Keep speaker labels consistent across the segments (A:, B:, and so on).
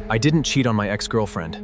A: I didn't cheat on my ex-girlfriend.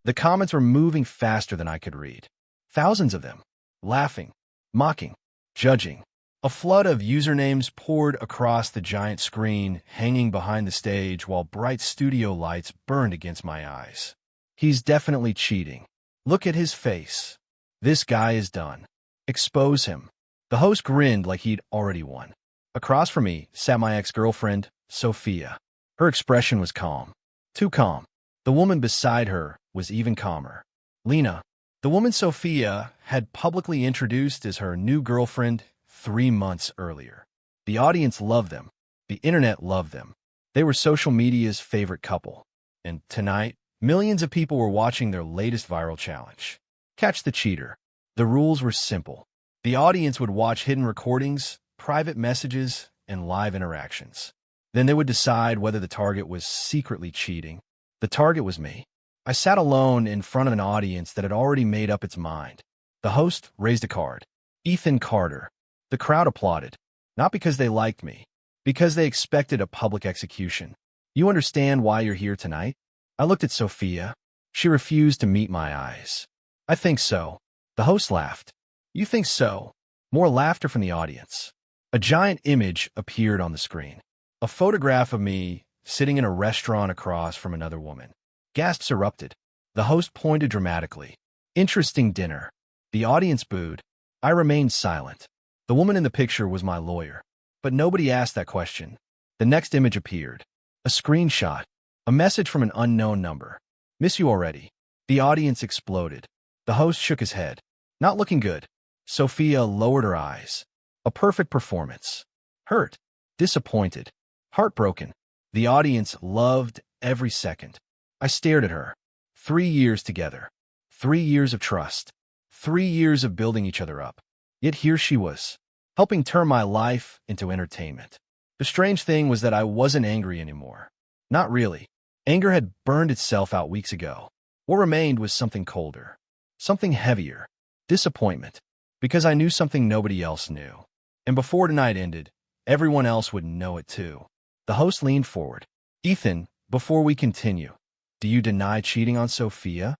B: The comments were moving faster than I could read. Thousands of them. Laughing, mocking, judging. A flood of usernames poured across the giant screen hanging behind the stage while bright studio lights burned against my eyes. He's definitely cheating. Look at his face. This guy is done. Expose him. The host grinned like he'd already won. Across from me sat my ex-girlfriend, Sophia. Her expression was calm. Too calm. The woman beside her was even calmer. Lena, the woman Sophia had publicly introduced as her new girlfriend 3 months earlier. The audience loved them. The internet loved them. They were social media's favorite couple. And tonight, millions of people were watching their latest viral challenge. Catch the cheater. The rules were simple. The audience would watch hidden recordings, private messages, and live interactions. Then they would decide whether the target was secretly cheating. The target was me. I sat alone in front of an audience that had already made up its mind. The host raised a card. Ethan Carter. The crowd applauded. Not because they liked me, because they expected a public execution. You understand why you're here tonight? I looked at Sophia. She refused to meet my eyes. I think so. The host laughed. You think so? More laughter from the audience. A giant image appeared on the screen. A photograph of me sitting in a restaurant across from another woman. Gasps erupted. The host pointed dramatically. Interesting dinner. The audience booed. I remained silent. The woman in the picture was my lawyer. But nobody asked that question. The next image appeared. A screenshot. A message from an unknown number. Miss you already. The audience exploded. The host shook his head. Not looking good. Sophia lowered her eyes. A perfect performance. Hurt. Disappointed. Heartbroken. The audience loved every second. I stared at her. 3 years together. 3 years of trust. 3 years of building each other up. Yet here she was, helping turn my life into entertainment. The strange thing was that I wasn't angry anymore. Not really. Anger had burned itself out weeks ago. What remained was something colder. Something heavier. Disappointment. Because I knew something nobody else knew. And before tonight ended, everyone else would know it too. The host leaned forward. Ethan, before we continue, do you deny cheating on Sophia?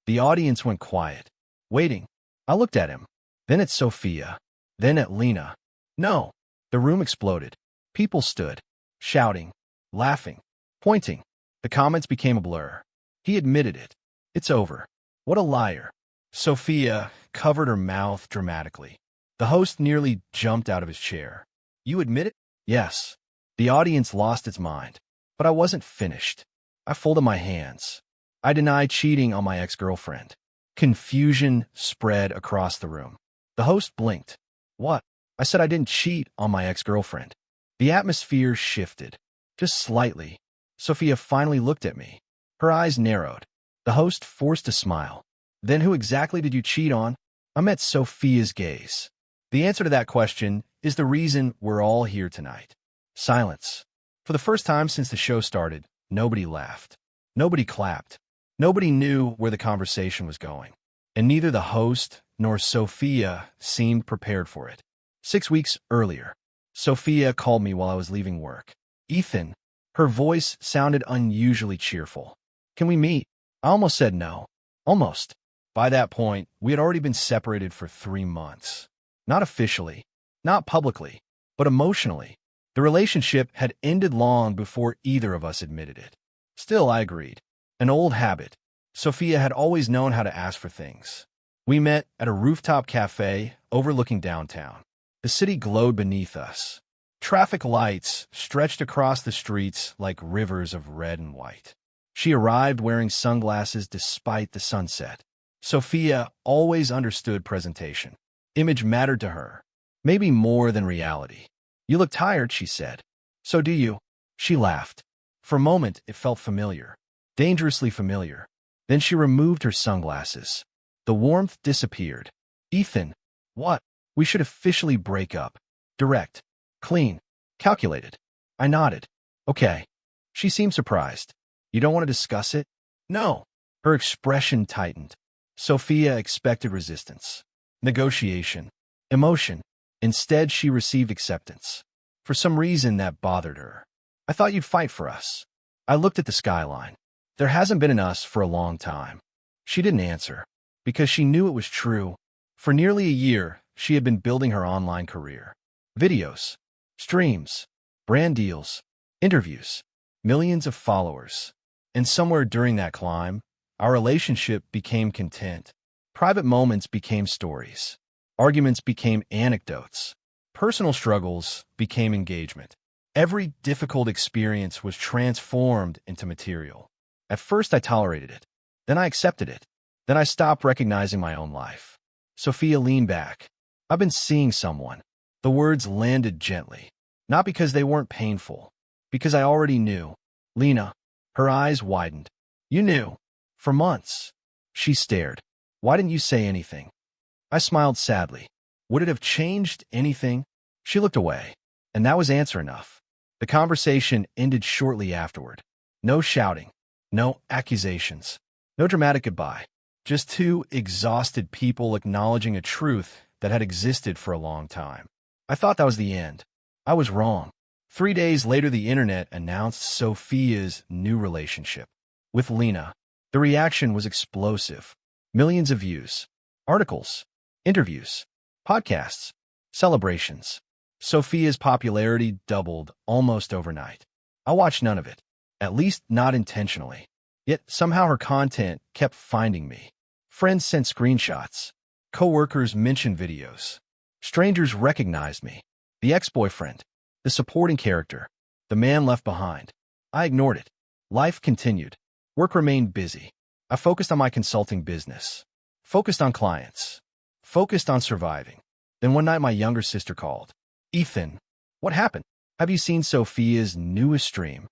B: The audience went quiet, waiting. I looked at him, then at Sophia, then at Lena. No. The room exploded. People stood, shouting, laughing, pointing. The comments became a blur. He admitted it. It's over. What a liar. Sophia covered her mouth dramatically. The host nearly jumped out of his chair. You admit it? Yes. The audience lost its mind. But I wasn't finished. I folded my hands. I denied cheating on my ex-girlfriend. Confusion spread across the room. The host blinked. What? I said I didn't cheat on my ex-girlfriend. The atmosphere shifted. Just slightly. Sophia finally looked at me. Her eyes narrowed. The host forced a smile. Then who exactly did you cheat on? I met Sophia's gaze. The answer to that question is the reason we're all here tonight. Silence. For the first time since the show started, nobody laughed. Nobody clapped. Nobody knew where the conversation was going. And neither the host nor Sophia seemed prepared for it. 6 weeks earlier, Sophia called me while I was leaving work. Ethan. Her voice sounded unusually cheerful. Can we meet? I almost said no. Almost. By that point, we had already been separated for 3 months. Not officially, not publicly, but emotionally. The relationship had ended long before either of us admitted it. Still, I agreed. An old habit. Sophia had always known how to ask for things. We met at a rooftop cafe overlooking downtown. The city glowed beneath us. Traffic lights stretched across the streets like rivers of red and white. She arrived wearing sunglasses despite the sunset. Sophia always understood presentation. Image mattered to her, maybe more than reality. You look tired, she said. So do you. She laughed. For a moment, it felt familiar. Dangerously familiar. Then she removed her sunglasses. The warmth disappeared. Ethan. What? We should officially break up. Direct. Clean. Calculated. I nodded. Okay. She seemed surprised. You don't want to discuss it? No. Her expression tightened. Sophia expected resistance. Negotiation. Emotion. Instead, she received acceptance. For some reason, that bothered her. I thought you'd fight for us. I looked at the skyline. There hasn't been an us for a long time. She didn't answer, because she knew it was true. For nearly a year, she had been building her online career. Videos, streams, brand deals, interviews, millions of followers. And somewhere during that climb, our relationship became content. Private moments became stories. Arguments became anecdotes. Personal struggles became engagement. Every difficult experience was transformed into material. At first, I tolerated it. Then I accepted it. Then I stopped recognizing my own life. Sophia leaned back. I've been seeing someone. The words landed gently. Not because they weren't painful. Because I already knew. Lena. Her eyes widened. You knew. For months. She stared. Why didn't you say anything? I smiled sadly. Would it have changed anything? She looked away. And that was answer enough. The conversation ended shortly afterward. No shouting. No accusations. No dramatic goodbye. Just two exhausted people acknowledging a truth that had existed for a long time. I thought that was the end. I was wrong. 3 days later, the internet announced Sophia's new relationship with Lena. The reaction was explosive. Millions of views, articles, interviews, podcasts, celebrations. Sophia's popularity doubled almost overnight. I watched none of it, at least not intentionally. Yet somehow her content kept finding me. Friends sent screenshots. Coworkers mentioned videos. Strangers recognized me. The ex-boyfriend, the supporting character, the man left behind. I ignored it. Life continued. Work remained busy. I focused on my consulting business. Focused on clients. Focused on surviving. Then one night my younger sister called. Ethan, what happened? Have you seen Sophia's newest stream?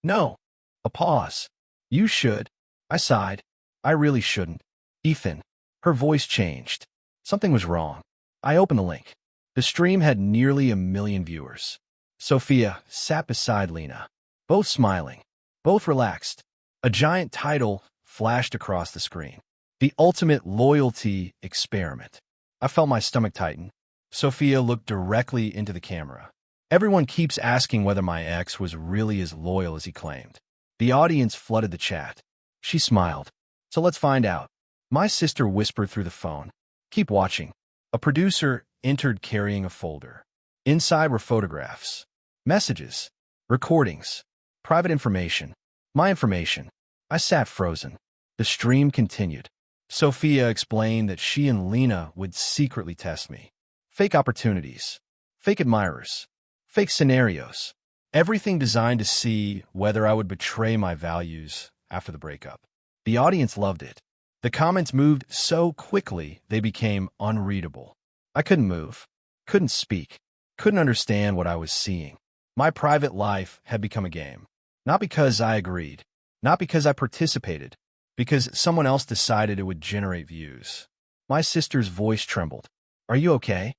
B: No. A pause. You should. I sighed. I really shouldn't. Ethan. Her voice changed. Something was wrong. I opened the link. The stream had nearly 1 million viewers. Sophia sat beside Lena. Both smiling. Both relaxed. A giant title flashed across the screen. The ultimate loyalty experiment. I felt my stomach tighten. Sophia looked directly into the camera. Everyone keeps asking whether my ex was really as loyal as he claimed. The audience flooded the chat. She smiled. So let's find out. My sister whispered through the phone. Keep watching. A producer entered carrying a folder. Inside were photographs, messages, recordings, private information, my information. I sat frozen. The stream continued. Sophia explained that she and Lena would secretly test me. Fake opportunities, fake admirers, fake scenarios. Everything designed to see whether I would betray my values after the breakup. The audience loved it. The comments moved so quickly they became unreadable. I couldn't move, couldn't speak, couldn't understand what I was seeing. My private life had become a game. Not because I agreed, not because I participated, because someone else decided it would generate views. My sister's voice trembled. Are you okay?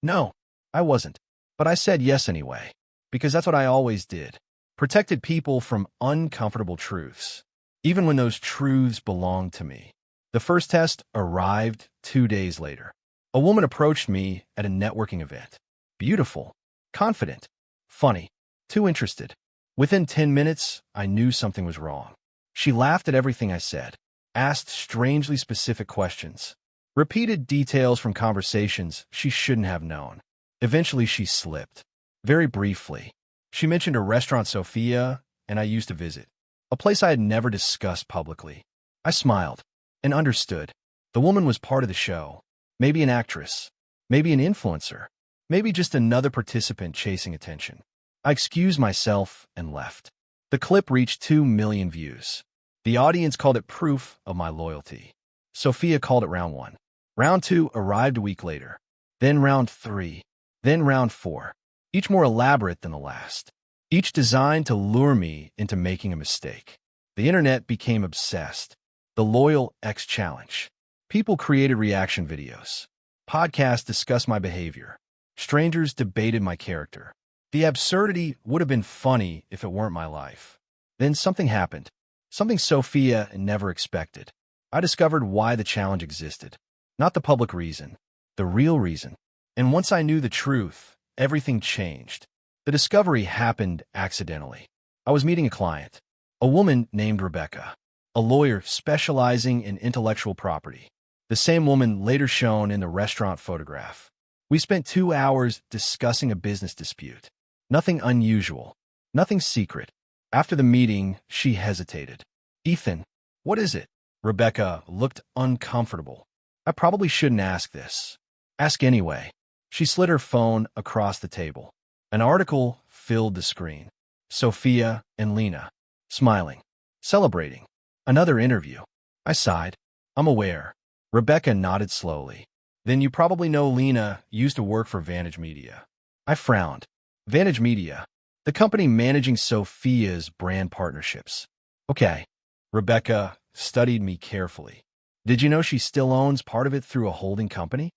B: No, I wasn't. But I said yes anyway, because that's what I always did. Protected people from uncomfortable truths, even when those truths belonged to me. The first test arrived 2 days later. A woman approached me at a networking event. Beautiful, confident, funny, too interested. Within 10 minutes, I knew something was wrong. She laughed at everything I said, asked strangely specific questions, repeated details from conversations she shouldn't have known. Eventually, she slipped. Very briefly. She mentioned a restaurant Sophia and I used to visit, a place I had never discussed publicly. I smiled and understood. The woman was part of the show. Maybe an actress. Maybe an influencer. Maybe just another participant chasing attention. I excused myself and left. The clip reached 2 million views. The audience called it proof of my loyalty. Sophia called it round 1. Round 2 arrived a week later. Then round 3. Then round 4. Each more elaborate than the last. Each designed to lure me into making a mistake. The internet became obsessed. The Loyal X Challenge. People created reaction videos. Podcasts discussed my behavior. Strangers debated my character. The absurdity would have been funny if it weren't my life. Then something happened. Something Sophia never expected. I discovered why the challenge existed. Not the public reason. The real reason. And once I knew the truth, everything changed. The discovery happened accidentally. I was meeting a client, a woman named Rebecca, a lawyer specializing in intellectual property. The same woman later shown in the restaurant photograph. We spent 2 hours discussing a business dispute. Nothing unusual, nothing secret. After the meeting, she hesitated. "Ethan, what is it?" Rebecca looked uncomfortable. "I probably shouldn't ask this." "Ask anyway." She slid her phone across the table. An article filled the screen. Sophia and Lena, smiling, celebrating. Another interview. I sighed. "I'm aware." Rebecca nodded slowly. "Then you probably know Lena used to work for Vantage Media." I frowned. Vantage Media, the company managing Sophia's brand partnerships. "Okay." Rebecca studied me carefully. "Did you know she still owns part of it through a holding company?"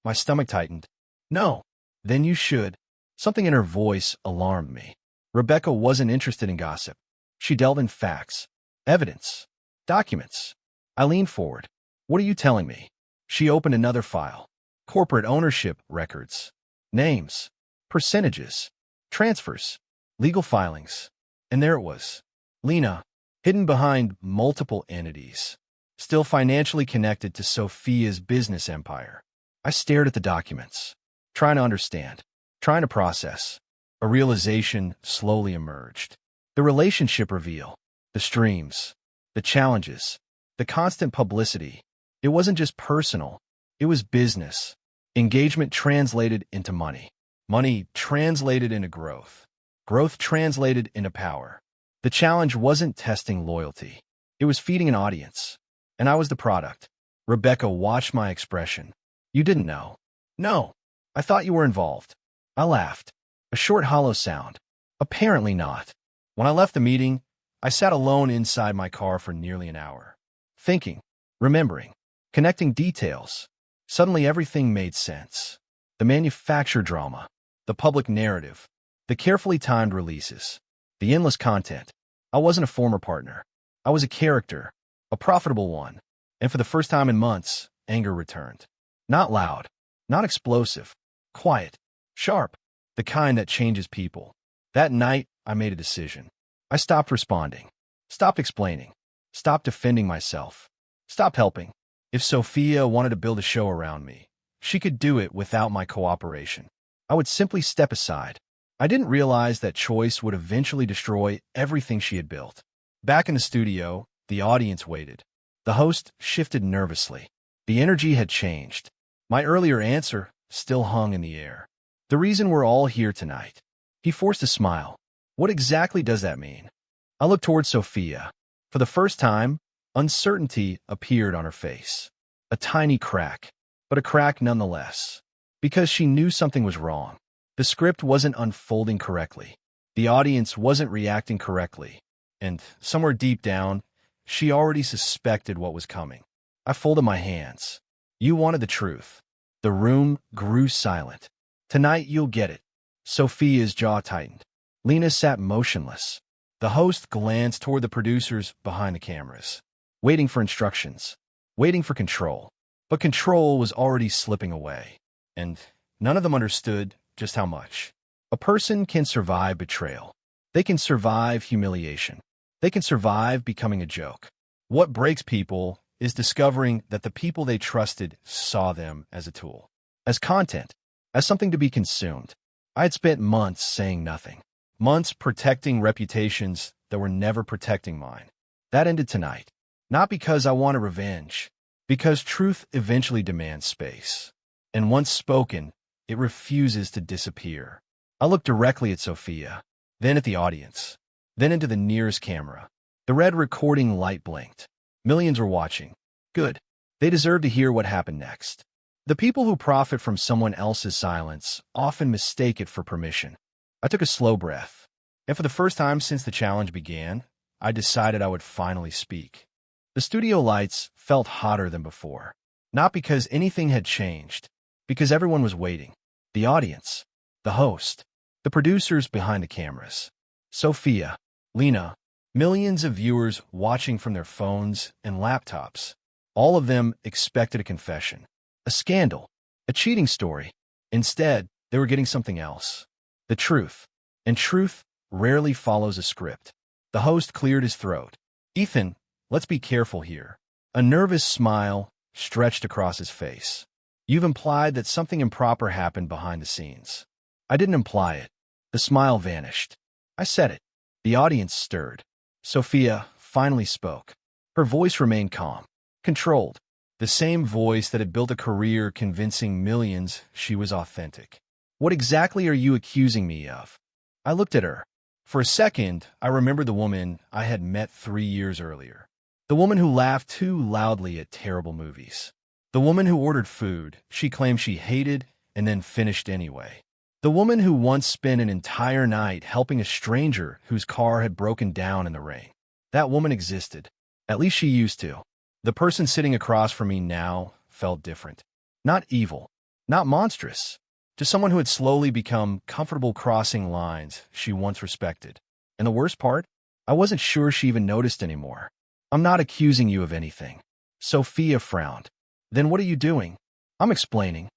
B: My stomach tightened. "No." "Then you should." Something in her voice alarmed me. Rebecca wasn't interested in gossip. She delved in facts, evidence, documents. I leaned forward. "What are you telling me?" She opened another file. Corporate ownership records, names, percentages, transfers, legal filings. And there it was. Lena, hidden behind multiple entities, still financially connected to Sophia's business empire. I stared at the documents, trying to understand, trying to process. A realization slowly emerged. The relationship reveal, the streams, the challenges, the constant publicity. It wasn't just personal, it was business. Engagement translated into money. Money translated into growth. Growth translated into power. The challenge wasn't testing loyalty. It was feeding an audience. And I was the product. Rebecca watched my expression. "You didn't know." "No. I thought you were involved." I laughed. A short hollow sound. "Apparently not." When I left the meeting, I sat alone inside my car for nearly an hour. Thinking, remembering, connecting details. Suddenly everything made sense. The manufactured drama, the public narrative, the carefully timed releases, the endless content. I wasn't a former partner. I was a character, a profitable one. And for the first time in months, anger returned. Not loud, not explosive, quiet, sharp, the kind that changes people. That night, I made a decision. I stopped responding, stopped explaining, stopped defending myself, stopped helping. If Sophia wanted to build a show around me, she could do it without my cooperation. I would simply step aside. I didn't realize that choice would eventually destroy everything she had built. Back in the studio, the audience waited. The host shifted nervously. The energy had changed. My earlier answer still hung in the air. "The reason we're all here tonight." He forced a smile. "What exactly does that mean?" I looked toward Sophia. For the first time, uncertainty appeared on her face. A tiny crack, but a crack nonetheless. Because she knew something was wrong. The script wasn't unfolding correctly. The audience wasn't reacting correctly. And somewhere deep down, she already suspected what was coming. I folded my hands. "You wanted the truth." The room grew silent. "Tonight you'll get it." Sophia's jaw tightened. Lena sat motionless. The host glanced toward the producers behind the cameras, waiting for instructions, waiting for control. But control was already slipping away. And none of them understood just how much. A person can survive betrayal. They can survive humiliation. They can survive becoming a joke. What breaks people is discovering that the people they trusted saw them as a tool, as content, as something to be consumed. I had spent months saying nothing, months protecting reputations that were never protecting mine. That ended tonight, not because I wanted revenge, because truth eventually demands space. And once spoken, it refuses to disappear. I looked directly at Sophia, then at the audience, then into the nearest camera. The red recording light blinked. Millions were watching. Good. They deserve to hear what happened next. The people who profit from someone else's silence often mistake it for permission. I took a slow breath, and for the first time since the challenge began, I decided I would finally speak. The studio lights felt hotter than before, not because anything had changed, because everyone was waiting. The audience, the host, the producers behind the cameras, Sophia, Lena, millions of viewers watching from their phones and laptops. All of them expected a confession, a scandal, a cheating story. Instead, they were getting something else. The truth. And truth rarely follows a script. The host cleared his throat. Ethan, let's be careful here. A nervous smile stretched across his face. You've implied that something improper happened behind the scenes. I didn't imply it. The smile vanished. I said it. The audience stirred. Sophia finally spoke. Her voice remained calm, controlled. The same voice that had built a career convincing millions she was authentic. What exactly are you accusing me of? I looked at her. For a second, I remembered the woman I had met 3 years earlier. The woman who laughed too loudly at terrible movies. The woman who ordered food she claimed she hated and then finished anyway. The woman who once spent an entire night helping a stranger whose car had broken down in the rain. That woman existed. At least she used to. The person sitting across from me now felt different. Not evil. Not monstrous. Just someone who had slowly become comfortable crossing lines she once respected. And the worst part? I wasn't sure she even noticed anymore. I'm not accusing you of anything. Sophia frowned. Then what are you doing? I'm explaining.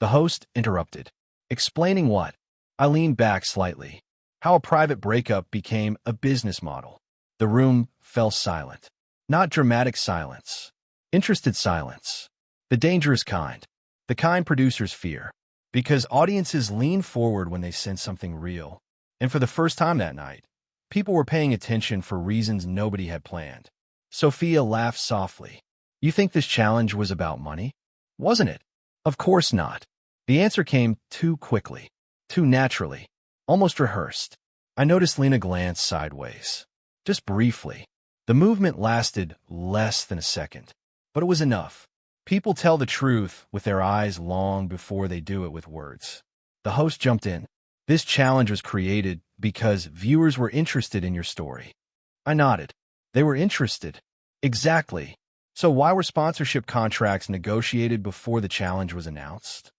B: The host interrupted. Explaining what? I leaned back slightly. How a private breakup became a business model. The room fell silent. Not dramatic silence. Interested silence. The dangerous kind. The kind producers fear. Because audiences lean forward when they sense something real. And for the first time that night, people were paying attention for reasons nobody had planned. Sophia laughed softly. You think this challenge was about money? Wasn't it? Of course not. The answer came too quickly, too naturally, almost rehearsed. I noticed Lena glance sideways. Just briefly. The movement lasted less than a second. But it was enough. People tell the truth with their eyes long before they do it with words. The host jumped in. This challenge was created because viewers were interested in your story. I nodded. They were interested. Exactly. So why were sponsorship contracts negotiated before the challenge was announced?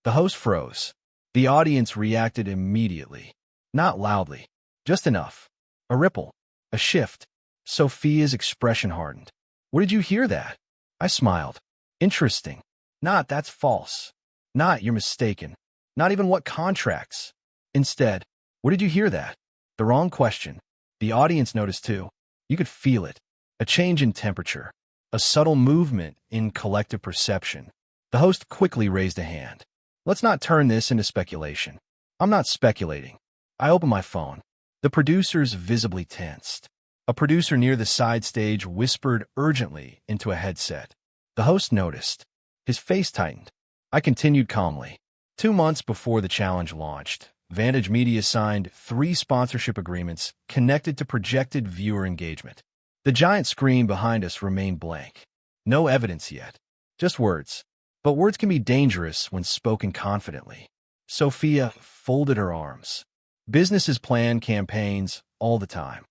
B: The host froze. The audience reacted immediately. Not loudly. Just enough. A ripple. A shift. Sophia's expression hardened. What did you hear that? I smiled. Interesting. Not that's false. Not you're mistaken. Not even what contracts. Instead, what did you hear that? The wrong question. The audience noticed too. You could feel it. A change in temperature. A subtle movement in collective perception. The host quickly raised a hand. Let's not turn this into speculation. I'm not speculating. I opened my phone. The producers visibly tensed. A producer near the side stage whispered urgently into a headset. The host noticed. His face tightened. I continued calmly. 2 months before the challenge launched, Vantage Media signed 3 sponsorship agreements connected to projected viewer engagement. The giant screen behind us remained blank. No evidence yet. Just words. But words can be dangerous when spoken confidently. Sophia folded her arms. Businesses plan campaigns all the time.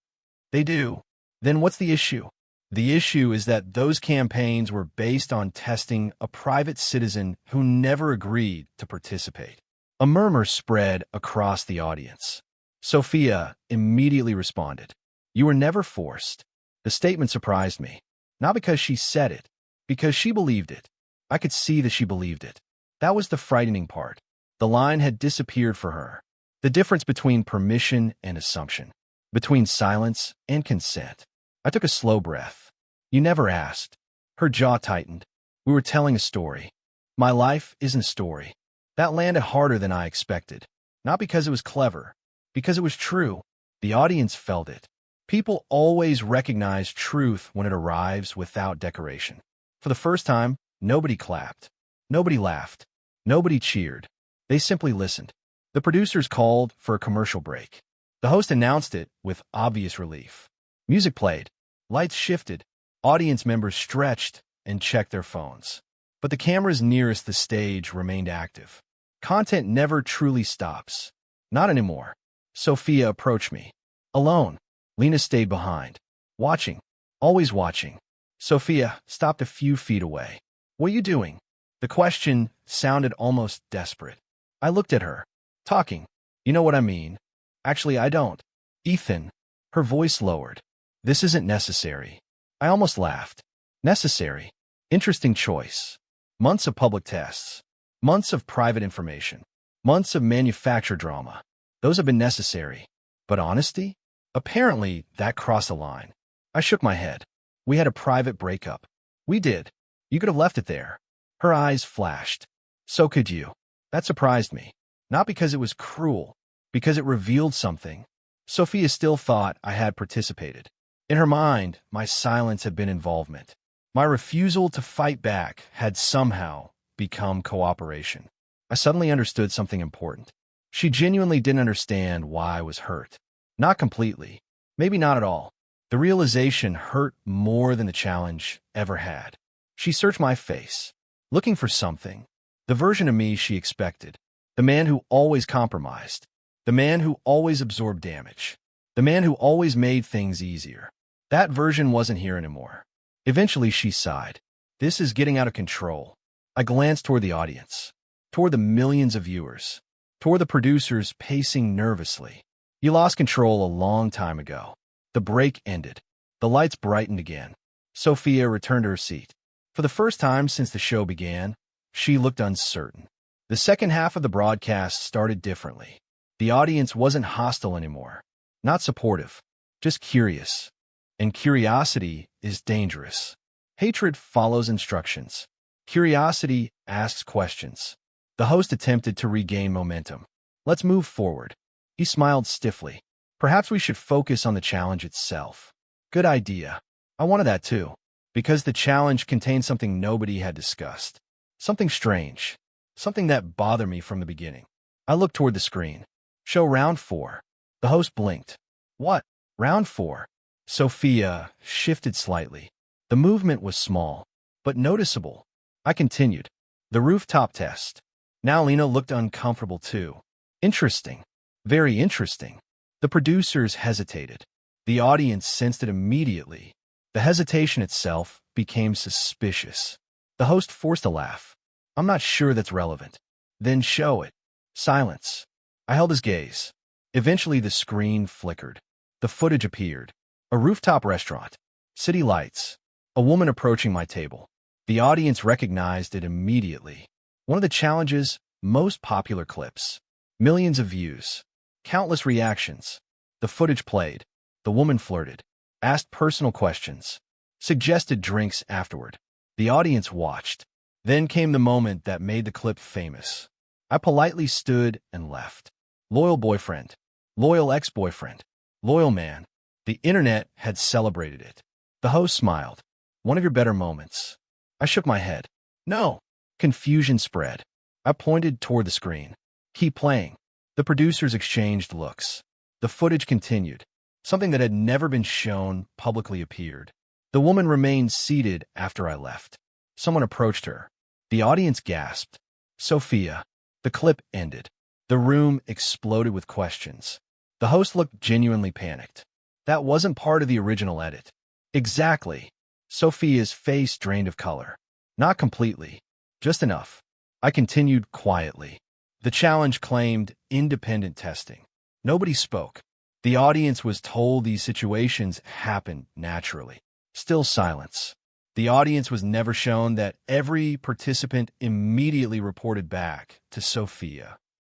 B: They do. Then what's the issue? The issue is that those campaigns were based on testing a private citizen who never agreed to participate. A murmur spread across the audience. Sophia immediately responded. You were never forced. The statement surprised me. Not because she said it, because she believed it. I could see that she believed it. That was the frightening part. The line had disappeared for her. The difference between permission and assumption. Between silence and consent. I took a slow breath. You never asked. Her jaw tightened. We were telling a story. My life isn't a story. That landed harder than I expected. Not because it was clever. Because it was true. The audience felt it. People always recognize truth when it arrives without decoration. For the first time, nobody clapped. Nobody laughed. Nobody cheered. They simply listened. The producers called for a commercial break. The host announced it with obvious relief. Music played. Lights shifted. Audience members stretched and checked their phones. But the cameras nearest the stage remained active. Content never truly stops. Not anymore. Sophia approached me. Alone. Lena stayed behind. Watching. Always watching. Sophia stopped a few feet away. What are you doing? The question sounded almost desperate. I looked at her. Talking. You know what I mean. Actually, I don't. Ethan. Her voice lowered. This isn't necessary. I almost laughed. Necessary. Interesting choice. Months of public tests. Months of private information. Months of manufactured drama. Those have been necessary. But honesty? Apparently, that crossed a line. I shook my head. We had a private breakup. We did. You could have left it there. Her eyes flashed. So could you. That surprised me. Not because it was cruel, because it revealed something. Sophia still thought I had participated. In her mind, my silence had been involvement. My refusal to fight back had somehow become cooperation. I suddenly understood something important. She genuinely didn't understand why I was hurt. Not completely. Maybe not at all. The realization hurt more than the challenge ever had. She searched my face, looking for something. The version of me she expected. The man who always compromised. The man who always absorbed damage. The man who always made things easier. That version wasn't here anymore. Eventually she sighed. This is getting out of control. I glanced toward the audience, toward the millions of viewers, toward the producers pacing nervously. You lost control a long time ago. The break ended. The lights brightened again. Sophia returned to her seat. For the first time since the show began, she looked uncertain. The second half of the broadcast started differently. The audience wasn't hostile anymore, not supportive, just curious. And curiosity is dangerous. Hatred follows instructions. Curiosity asks questions. The host attempted to regain momentum. Let's move forward. He smiled stiffly. Perhaps we should focus on the challenge itself. Good idea. I wanted that too, because the challenge contained something nobody had discussed. Something strange. Something that bothered me from the beginning. I looked toward the screen. Show round 4. The host blinked. What? Round 4. Sophia shifted slightly. The movement was small, but noticeable. I continued. The rooftop test. Now Lena looked uncomfortable too. Interesting. Very interesting. The producers hesitated. The audience sensed it immediately. The hesitation itself became suspicious. The host forced a laugh. I'm not sure that's relevant. Then show it. Silence. I held his gaze. Eventually the screen flickered. The footage appeared. A rooftop restaurant. City lights. A woman approaching my table. The audience recognized it immediately. One of the challenge's most popular clips. Millions of views. Countless reactions. The footage played. The woman flirted. Asked personal questions. Suggested drinks afterward. The audience watched. Then came the moment that made the clip famous. I politely stood and left. Loyal boyfriend. Loyal ex-boyfriend. Loyal man. The internet had celebrated it. The host smiled. One of your better moments. I shook my head. No. Confusion spread. I pointed toward the screen. Keep playing. The producers exchanged looks. The footage continued. Something that had never been shown publicly appeared. The woman remained seated after I left. Someone approached her. The audience gasped. Sophia. The clip ended. The room exploded with questions. The host looked genuinely panicked. That wasn't part of the original edit. Exactly. Sophia's face drained of color. Not completely. Just enough. I continued quietly. The challenge claimed independent testing. Nobody spoke. The audience was told these situations happened naturally. Still silence. The audience was never shown that every participant immediately reported back to Sophia.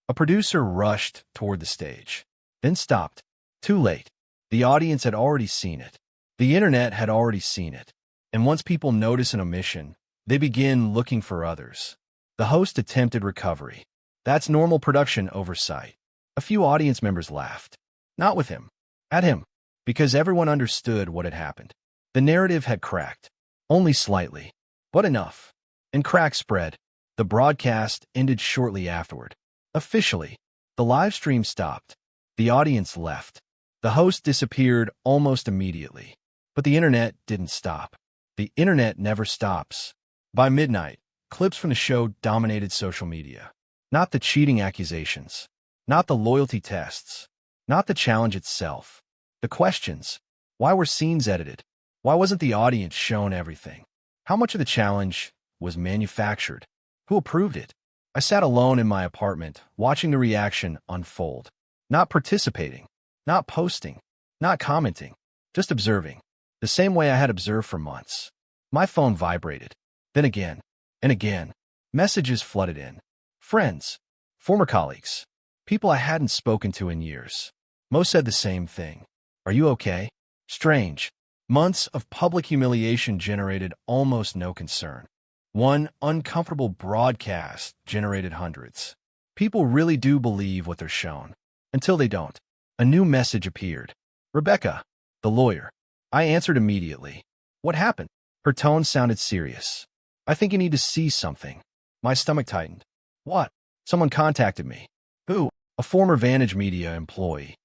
B: A producer rushed toward the stage, then stopped. Too late. The audience had already seen it. The internet had already seen it. And once people notice an omission, they begin looking for others. The host attempted recovery. That's normal production oversight. A few audience members laughed. Not with him. At him. Because everyone understood what had happened. The narrative had cracked. Only slightly. But enough. And cracks spread. The broadcast ended shortly afterward. Officially. The live stream stopped. The audience left. The host disappeared almost immediately. But the internet didn't stop. The internet never stops. By midnight, clips from the show dominated social media. Not the cheating accusations. Not the loyalty tests. Not the challenge itself. The questions. Why were scenes edited? Why wasn't the audience shown everything? How much of the challenge was manufactured? Who approved it? I sat alone in my apartment, watching the reaction unfold. Not participating. Not posting. Not commenting. Just observing. The same way I had observed for months. My phone vibrated. Then again. And again. Messages flooded in. Friends. Former colleagues. People I hadn't spoken to in years. Most said the same thing. Are you okay? Strange. Months of public humiliation generated almost no concern. One uncomfortable broadcast generated hundreds. People really do believe what they're shown. Until they don't. A new message appeared. Rebecca, the lawyer. I answered immediately. What happened? Her tone sounded serious. I think you need to see something. My stomach tightened. What? Someone contacted me. Who? A former Vantage Media employee.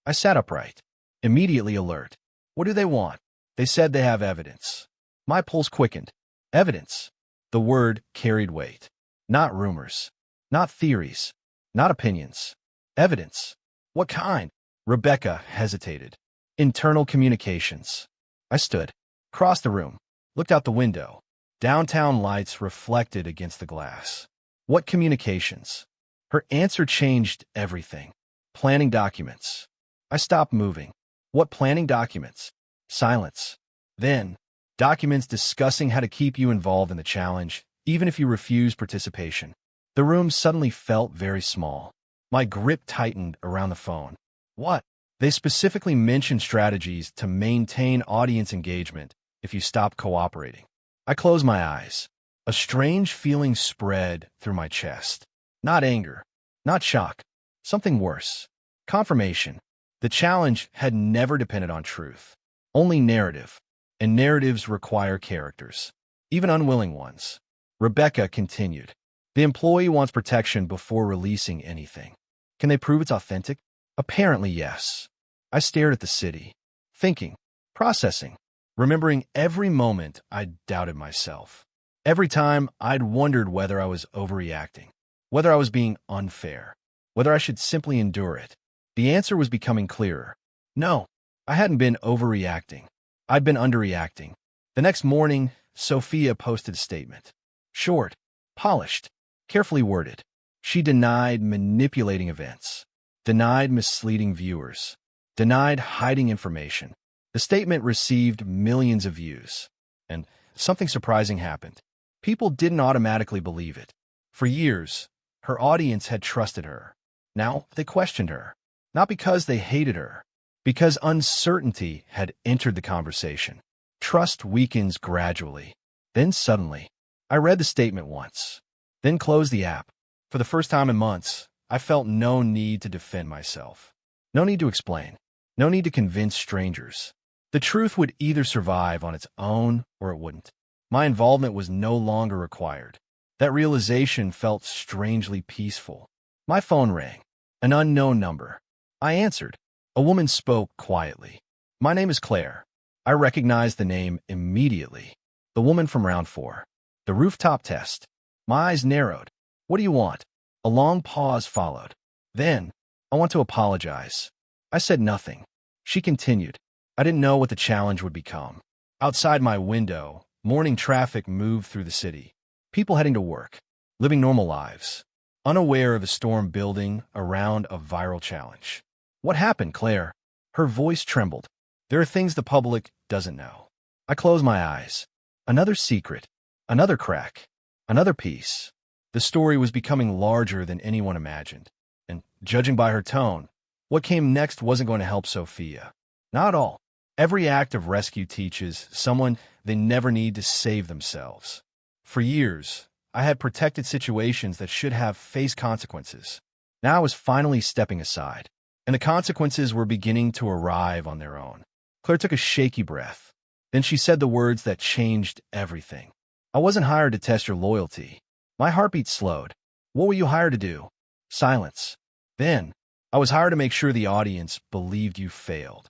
B: I sat upright. Immediately alert. What do they want? They said they have evidence. My pulse quickened. Evidence. The word carried weight. Not rumors. Not theories. Not opinions. Evidence. What kind? Rebecca hesitated. Internal communications. I stood. Crossed the room. Looked out the window. Downtown lights reflected against the glass. What communications? Her answer changed everything. Planning documents. I stopped moving. What planning documents? Silence. Then, documents discussing how to keep you involved in the challenge, even if you refuse participation. The room suddenly felt very small. My grip tightened around the phone. What? They specifically mentioned strategies to maintain audience engagement if you stop cooperating. I closed my eyes. A strange feeling spread through my chest. Not anger. Not shock. Something worse. Confirmation. The challenge had never depended on truth. Only narrative. And narratives require characters. Even unwilling ones. Rebecca continued. The employee wants protection before releasing anything. Can they prove it's authentic? Apparently, yes. I stared at the city. Thinking. Processing. Remembering every moment I'd doubted myself. Every time I'd wondered whether I was overreacting. Whether I was being unfair. Whether I should simply endure it. The answer was becoming clearer. No, I hadn't been overreacting. I'd been underreacting. The next morning, Sophia posted a statement. Short, polished, carefully worded. She denied manipulating events. Denied misleading viewers. Denied hiding information. The statement received millions of views. And something surprising happened. People didn't automatically believe it. For years, her audience had trusted her. Now they questioned her. Not because they hated her, because uncertainty had entered the conversation. Trust weakens gradually. Then suddenly, I read the statement once, then closed the app. For the first time in months, I felt no need to defend myself. No need to explain. No need to convince strangers. The truth would either survive on its own or it wouldn't. My involvement was no longer required. That realization felt strangely peaceful. My phone rang. An unknown number. I answered. A woman spoke quietly. My name is Claire. I recognized the name immediately. The woman from round 4. The rooftop test. My eyes narrowed. What do you want? A long pause followed. Then, I want to apologize. I said nothing. She continued. I didn't know what the challenge would become. Outside my window, morning traffic moved through the city. People heading to work, living normal lives, unaware of a storm building around a viral challenge. What happened, Claire? Her voice trembled. There are things the public doesn't know. I closed my eyes. Another secret. Another crack. Another piece. The story was becoming larger than anyone imagined. And judging by her tone, what came next wasn't going to help Sophia. Not at all. Every act of rescue teaches someone they never need to save themselves. For years, I had protected situations that should have faced consequences. Now I was finally stepping aside, and the consequences were beginning to arrive on their own. Claire took a shaky breath. Then she said the words that changed everything. I wasn't hired to test your loyalty. My heartbeat slowed. What were you hired to do? Silence. Then, I was hired to make sure the audience believed you failed.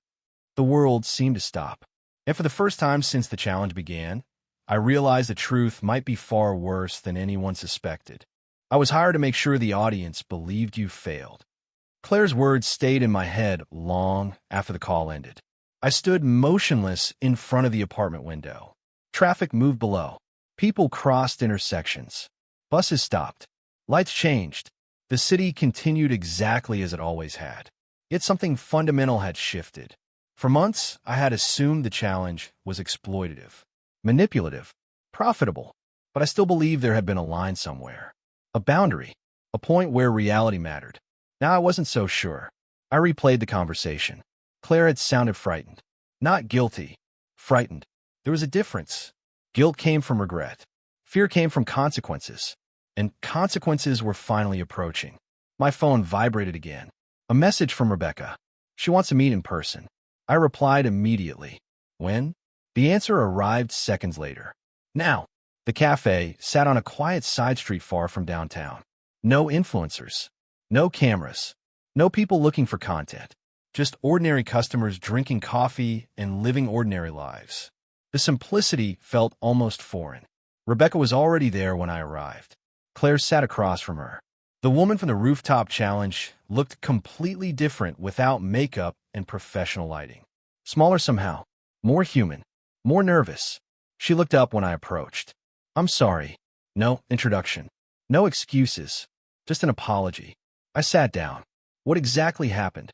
B: The world seemed to stop. And for the first time since the challenge began, I realized the truth might be far worse than anyone suspected. I was hired to make sure the audience believed you failed. Claire's words stayed in my head long after the call ended. I stood motionless in front of the apartment window. Traffic moved below. People crossed intersections. Buses stopped. Lights changed. The city continued exactly as it always had. Yet something fundamental had shifted. For months, I had assumed the challenge was exploitative, manipulative, profitable, but I still believed there had been a line somewhere. A boundary. A point where reality mattered. Now I wasn't so sure. I replayed the conversation. Claire had sounded frightened. Not guilty. Frightened. There was a difference. Guilt came from regret. Fear came from consequences. And consequences were finally approaching. My phone vibrated again. A message from Rebecca. She wants to meet in person. I replied immediately. When? The answer arrived seconds later. Now. The cafe sat on a quiet side street far from downtown. No influencers. No cameras. No people looking for content. Just ordinary customers drinking coffee and living ordinary lives. The simplicity felt almost foreign. Rebecca was already there when I arrived. Claire sat across from her. The woman from the rooftop challenge looked completely different without makeup and professional lighting. Smaller somehow. More human. More nervous. She looked up when I approached. I'm sorry. No introduction. No excuses. Just an apology. I sat down. What exactly happened?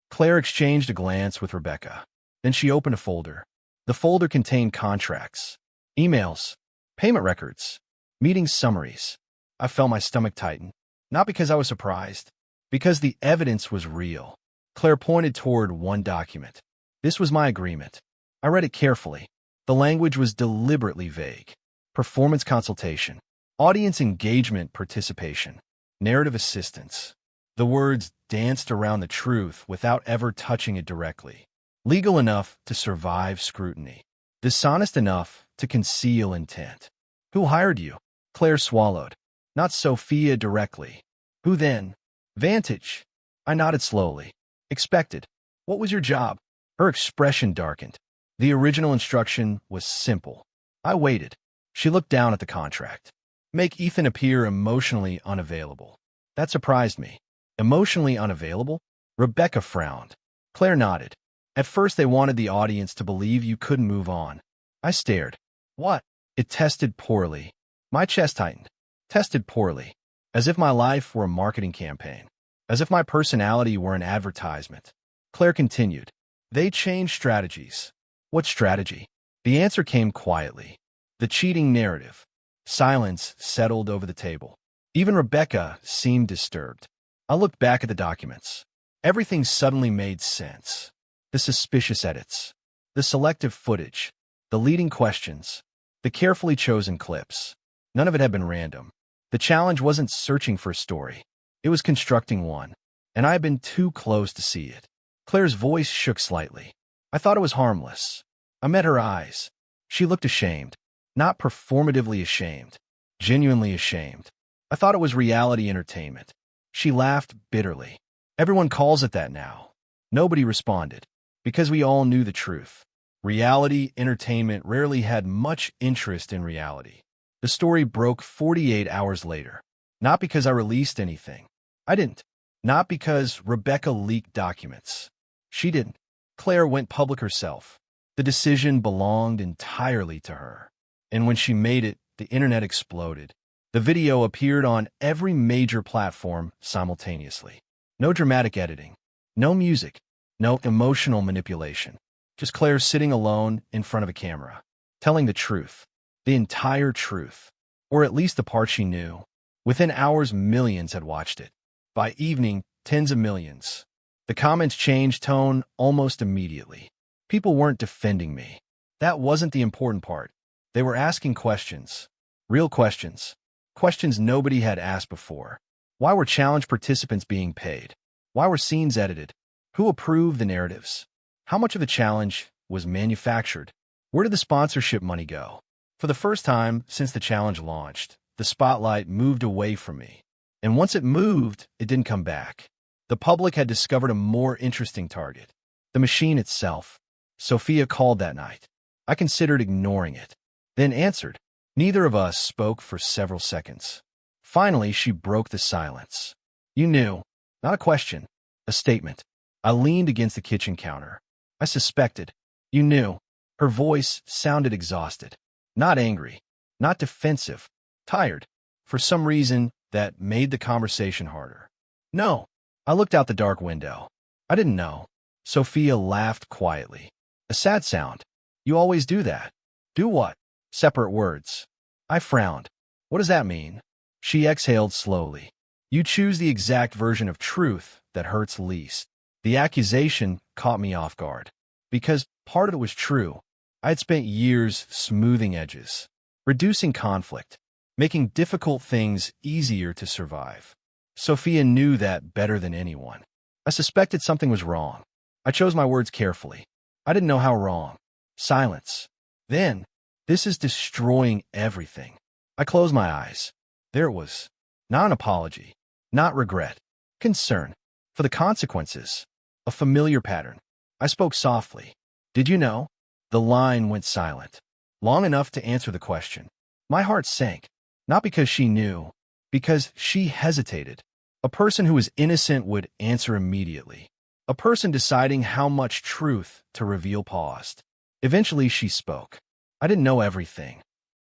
B: Claire exchanged a glance with Rebecca. Then she opened a folder. The folder contained contracts, emails, payment records, meeting summaries. I felt my stomach tighten. Not because I was surprised, because the evidence was real. Claire pointed toward one document. This was my agreement. I read it carefully. The language was deliberately vague. Performance consultation, audience engagement participation, narrative assistance. The words danced around the truth without ever touching it directly. Legal enough to survive scrutiny. Dishonest enough to conceal intent. Who hired you? Claire swallowed. Not Sophia directly. Who then? Vantage. I nodded slowly. Expected. What was your job? Her expression darkened. The original instruction was simple. I waited. She looked down at the contract. Make Ethan appear emotionally unavailable. That surprised me. Emotionally unavailable? Rebecca frowned. Claire nodded. At first they wanted the audience to believe you couldn't move on. I stared. What? It tested poorly. My chest tightened. Tested poorly. As if my life were a marketing campaign. As if my personality were an advertisement. Claire continued. They changed strategies. What strategy? The answer came quietly. The cheating narrative. Silence settled over the table. Even Rebecca seemed disturbed. I looked back at the documents. Everything suddenly made sense. The suspicious edits. The selective footage. The leading questions. The carefully chosen clips. None of it had been random. The challenge wasn't searching for a story. It was constructing one. And I had been too close to see it. Claire's voice shook slightly. I thought it was harmless. I met her eyes. She looked ashamed. Not performatively ashamed. Genuinely ashamed. I thought it was reality entertainment. She laughed bitterly. Everyone calls it that now. Nobody responded. Because we all knew the truth. Reality entertainment rarely had much interest in reality. The story broke 48 hours later. Not because I released anything. I didn't. Not because Rebecca leaked documents. She didn't. Claire went public herself. The decision belonged entirely to her. And when she made it, the internet exploded. The video appeared on every major platform simultaneously. No dramatic editing. No music. No emotional manipulation. Just Claire sitting alone in front of a camera. Telling the truth. The entire truth. Or at least the part she knew. Within hours, millions had watched it. By evening, tens of millions. The comments changed tone almost immediately. People weren't defending me. That wasn't the important part. They were asking questions. Real questions. Questions nobody had asked before. Why were challenge participants being paid? Why were scenes edited? Who approved the narratives? How much of the challenge was manufactured? Where did the sponsorship money go? For the first time since the challenge launched, the spotlight moved away from me. And once it moved, it didn't come back. The public had discovered a more interesting target. The machine itself. Sophia called that night. I considered ignoring it. Then answered. Neither of us spoke for several seconds. Finally, she broke the silence. You knew. Not a question. A statement. I leaned against the kitchen counter. I suspected. You knew. Her voice sounded exhausted. Not angry. Not defensive. Tired. For some reason, that made the conversation harder. No. I looked out the dark window. I didn't know. Sophia laughed quietly. A sad sound. You always do that. Do what? Separate words. I frowned. What does that mean? She exhaled slowly. You choose the exact version of truth that hurts least. The accusation caught me off guard. Because part of it was true. I had spent years smoothing edges, reducing conflict, making difficult things easier to survive. Sophia knew that better than anyone. I suspected something was wrong. I chose my words carefully. I didn't know how wrong. Silence. Then, this is destroying everything. I closed my eyes. There it was. Not an apology. Not regret. Concern. For the consequences. A familiar pattern. I spoke softly. Did you know? The line went silent. Long enough to answer the question. My heart sank. Not because she knew. Because she hesitated. A person who was innocent would answer immediately. A person deciding how much truth to reveal paused. Eventually she spoke. I didn't know everything.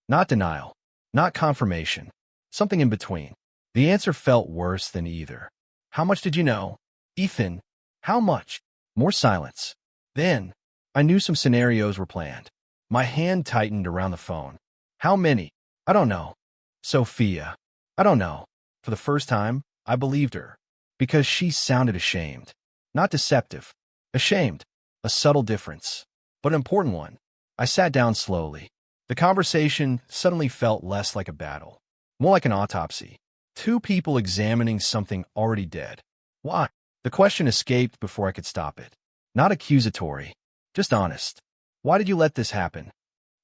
B: Not denial. Not confirmation. Something in between. The answer felt worse than either. How much did you know? Ethan, how much? More silence. Then, I knew some scenarios were planned. My hand tightened around the phone. How many? I don't know. Sophia. I don't know. For the first time, I believed her. Because she sounded ashamed. Not deceptive. Ashamed. A subtle difference. But an important one. I sat down slowly. The conversation suddenly felt less like a battle. More like an autopsy. Two people examining something already dead. Why? The question escaped before I could stop it. Not accusatory. Just honest. Why did you let this happen?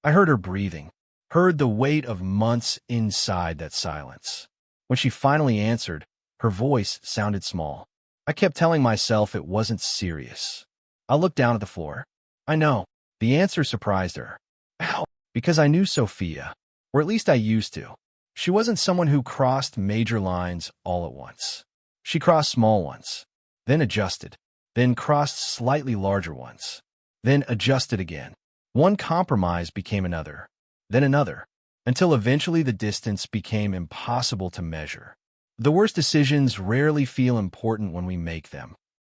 B: I heard her breathing. Heard the weight of months inside that silence. When she finally answered, her voice sounded small. I kept telling myself it wasn't serious. I looked down at the floor. I know. The answer surprised her. How? Because I knew Sophia. Or at least I used to. She wasn't someone who crossed major lines all at once. She crossed small ones. Then adjusted. Then crossed slightly larger ones. Then adjusted again. One compromise became another. Then another. Until eventually the distance became impossible to measure. The worst decisions rarely feel important when we make them.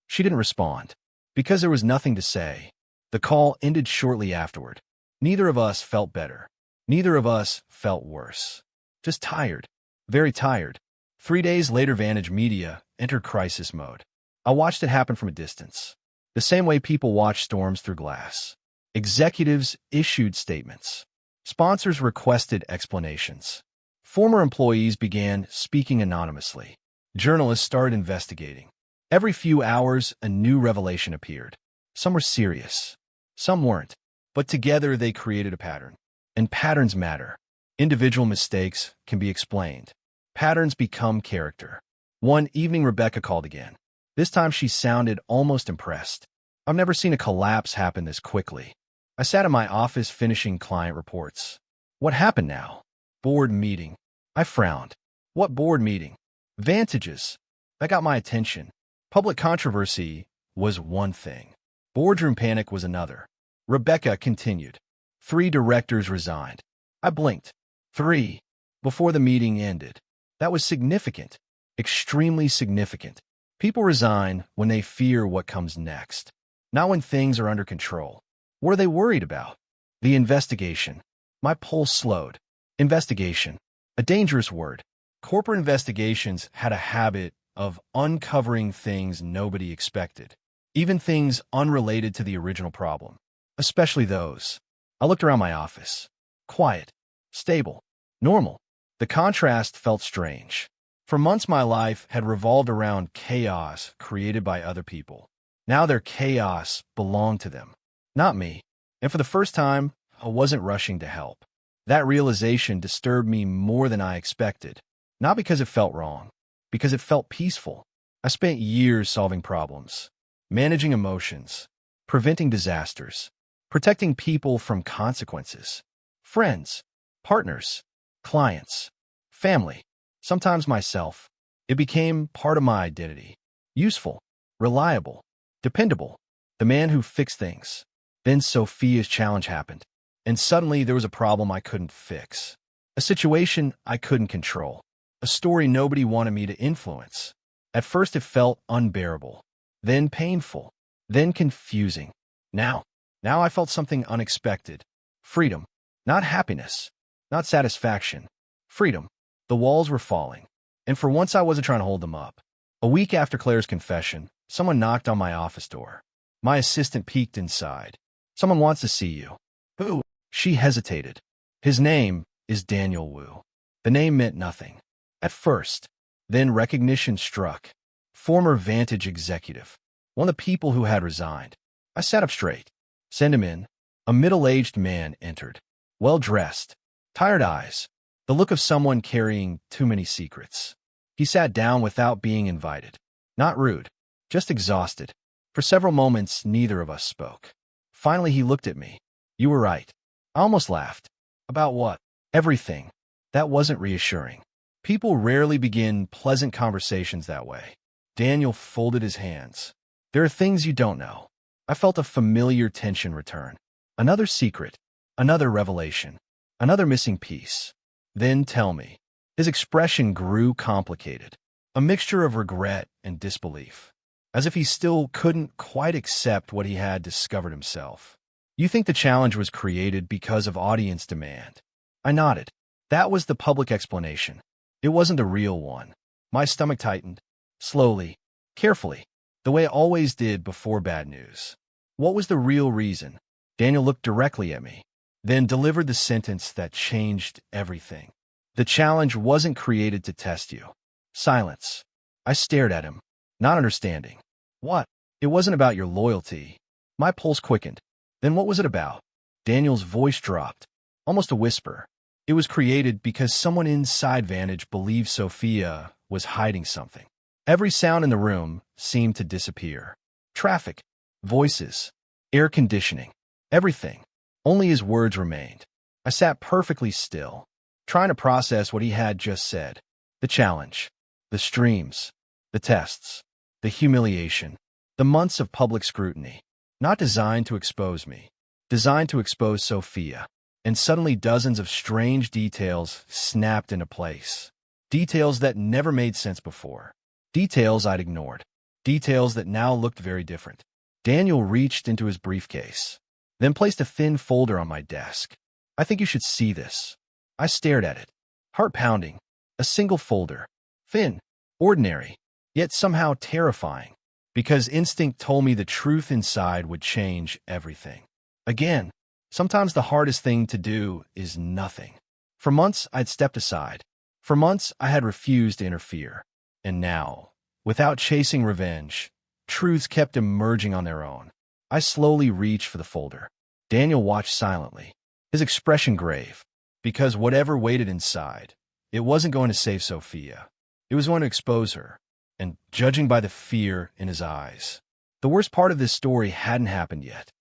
B: She didn't respond. Because there was nothing to say. The call ended shortly afterward. Neither of us felt better. Neither of us felt worse. Just tired. Very tired. 3 days later, Vantage Media entered crisis mode. I watched it happen from a distance. The same way people watch storms through glass. Executives issued statements. Sponsors requested explanations. Former employees began speaking anonymously. Journalists started investigating. Every few hours, a new revelation appeared. Some were serious. Some weren't. But together they created a pattern. And patterns matter. Individual mistakes can be explained. Patterns become character. One evening, Rebecca called again. This time she sounded almost impressed. I've never seen a collapse happen this quickly. I sat in my office finishing client reports. What happened now? Board meeting. I frowned. What board meeting? Vantages. That got my attention. Public controversy was one thing. Boardroom panic was another. Rebecca continued. 3 directors resigned. I blinked. 3. Before the meeting ended. That was significant. Extremely significant. People resign when they fear what comes next. Not when things are under control. What are they worried about? The investigation. My pulse slowed. Investigation. A dangerous word. Corporate investigations had a habit of uncovering things nobody expected. Even things unrelated to the original problem. Especially those. I looked around my office. Quiet. Stable. Normal. The contrast felt strange. For months my life had revolved around chaos created by other people. Now their chaos belonged to them, not me. And for the first time, I wasn't rushing to help. That realization disturbed me more than I expected. Not because it felt wrong, because it felt peaceful. I spent years solving problems, managing emotions, preventing disasters, protecting people from consequences. Friends, partners, clients, family, sometimes myself. It became part of my identity. Useful, reliable, dependable, the man who fixed things. Then Sophia's challenge happened, and suddenly there was a problem I couldn't fix. A situation I couldn't control. A story nobody wanted me to influence. At first it felt unbearable, then painful, then confusing. Now I felt something unexpected. Freedom. Not happiness. Not satisfaction. Freedom. The walls were falling. And for once, I wasn't trying to hold them up. A week after Claire's confession, someone knocked on my office door. My assistant peeked inside. "Someone wants to see you." "Who?" She hesitated. "His name is Daniel Wu." The name meant nothing at first. Then recognition struck. Former Vantage executive. One of the people who had resigned. I sat up straight. "Send him in." A middle-aged man entered. Well-dressed. Tired eyes. The look of someone carrying too many secrets. He sat down without being invited. Not rude. Just exhausted. For several moments, neither of us spoke. Finally, he looked at me. "You were right." I almost laughed. "About what?" "Everything." That wasn't reassuring. People rarely begin pleasant conversations that way. Daniel folded his hands. "There are things you don't know." I felt a familiar tension return. Another secret. Another revelation. Another missing piece. "Then tell me." His expression grew complicated. A mixture of regret and disbelief. As if he still couldn't quite accept what he had discovered himself. "You think the challenge was created because of audience demand?" I nodded. That was the public explanation. It wasn't the real one. My stomach tightened. Slowly. Carefully. The way it always did before bad news. What was the real reason? Daniel looked directly at me, then delivered the sentence that changed everything. "The challenge wasn't created to test you." Silence. I stared at him, not understanding. "What?" "It wasn't about your loyalty." My pulse quickened. "Then what was it about?" Daniel's voice dropped, almost a whisper. "It was created because someone inside Vantage believed Sophia was hiding something." Every sound in the room seemed to disappear. Traffic, voices, air conditioning, everything. Only his words remained. I sat perfectly still, trying to process what he had just said. The challenge, the streams, the tests, the humiliation, the months of public scrutiny, not designed to expose me, designed to expose Sophia. And suddenly dozens of strange details snapped into place. Details that never made sense before. Details I'd ignored. Details that now looked very different. Daniel reached into his briefcase, then placed a thin folder on my desk. "I think you should see this." I stared at it. Heart pounding. A single folder. Thin. Ordinary. Yet somehow terrifying. Because instinct told me the truth inside would change everything. Again. Sometimes the hardest thing to do is nothing. For months, I'd stepped aside. For months, I had refused to interfere. And now, without chasing revenge, truths kept emerging on their own. I slowly reached for the folder. Daniel watched silently, his expression grave, because whatever waited inside, it wasn't going to save Sophia. It was going to expose her, and judging by the fear in his eyes, the worst part of this story hadn't happened yet.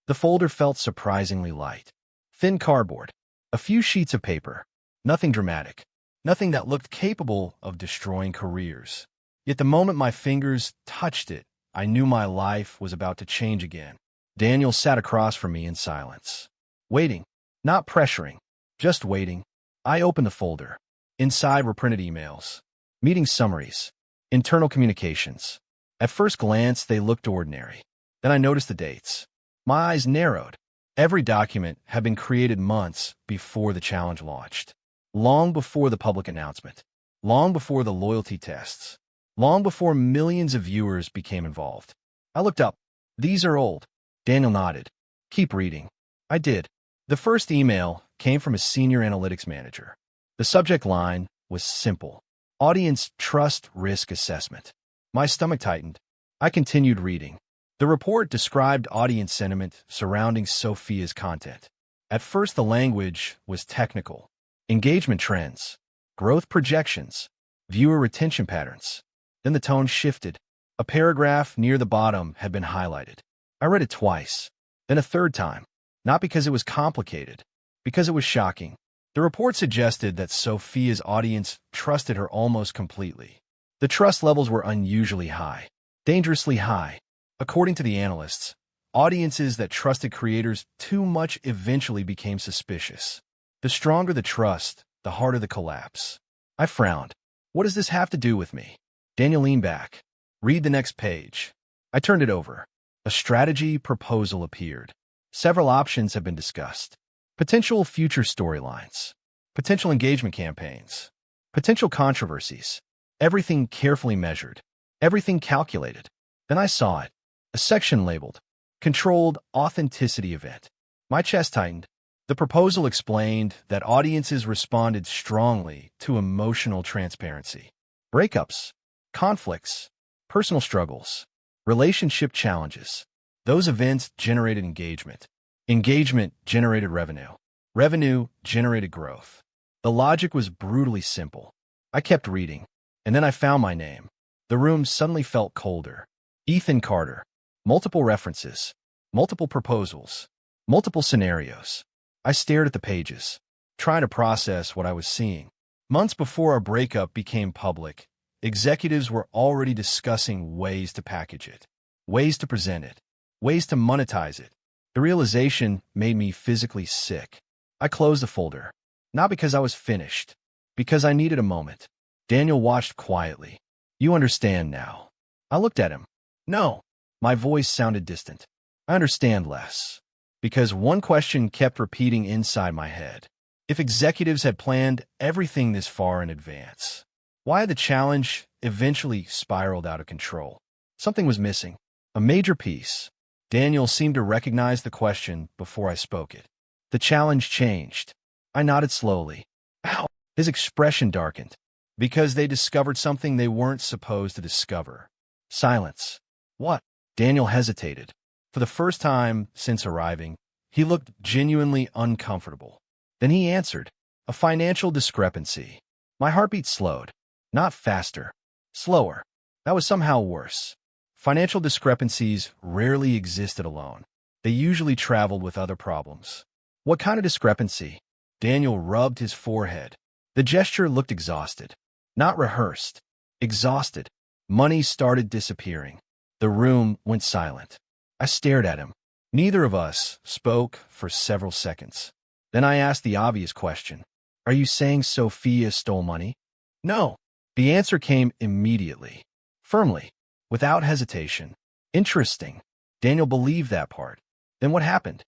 B: The folder felt surprisingly light. Thin cardboard. A few sheets of paper. Nothing dramatic. Nothing that looked capable of destroying careers. Yet the moment my fingers touched it, I knew my life was about to change again. Daniel sat across from me in silence. Waiting. Not pressuring. Just waiting. I opened the folder. Inside were printed emails. Meeting summaries. Internal communications. At first glance, they looked ordinary. Then I noticed the dates. My eyes narrowed. Every document had been created months before the challenge launched. Long before the public announcement. Long before the loyalty tests. Long before millions of viewers became involved. I looked up. "These are old." Daniel nodded. "Keep reading." I did. The first email came from a senior analytics manager. The subject line was simple. Audience Trust Risk Assessment. My stomach tightened. I continued reading. The report described audience sentiment surrounding Sophia's content. At first, the language was technical. Engagement trends, growth projections, viewer retention patterns. Then the tone shifted. A paragraph near the bottom had been highlighted. I read it twice, then a third time. Not because it was complicated, because it was shocking. The report suggested that Sophia's audience trusted her almost completely. The trust levels were unusually high, dangerously high. According to the analysts, audiences that trusted creators too much eventually became suspicious. The stronger the trust, the harder the collapse. I frowned. What does this have to do with me? Daniel leaned back. Read the next page. I turned it over. A strategy proposal appeared. Several options have been discussed. Potential future storylines. Potential engagement campaigns. Potential controversies. Everything carefully measured. Everything calculated. Then I saw it. A section labeled, Controlled Authenticity Event. My chest tightened. The proposal explained that audiences responded strongly to emotional transparency. Breakups, conflicts, personal struggles, relationship challenges. Those events generated engagement. Engagement generated revenue. Revenue generated growth. The logic was brutally simple. I kept reading, and then I found my name. The room suddenly felt colder. Ethan Carter. Multiple references. Multiple proposals. Multiple scenarios. I stared at the pages, trying to process what I was seeing. Months before our breakup became public, executives were already discussing ways to package it, ways to present it, ways to monetize it. The realization made me physically sick. I closed the folder, not because I was finished, because I needed a moment. Daniel watched quietly. You understand now. I looked at him. No. My voice sounded distant. I understand less. Because one question kept repeating inside my head. If executives had planned everything this far in advance, why had the challenge eventually spiraled out of control? Something was missing. A major piece. Daniel seemed to recognize the question before I spoke it. The challenge changed. I nodded slowly. Ow! His expression darkened. Because they discovered something they weren't supposed to discover. Silence. What? Daniel hesitated. For the first time since arriving, he looked genuinely uncomfortable. Then he answered, a financial discrepancy. My heartbeat slowed. Not faster. Slower. That was somehow worse. Financial discrepancies rarely existed alone. They usually traveled with other problems. What kind of discrepancy? Daniel rubbed his forehead. The gesture looked exhausted. Not rehearsed. Exhausted. Money started disappearing. The room went silent. I stared at him. Neither of us spoke for several seconds. Then I asked the obvious question. Are you saying Sophia stole money? No. The answer came immediately. Firmly. Without hesitation. Interesting. Daniel believed that part. Then what happened?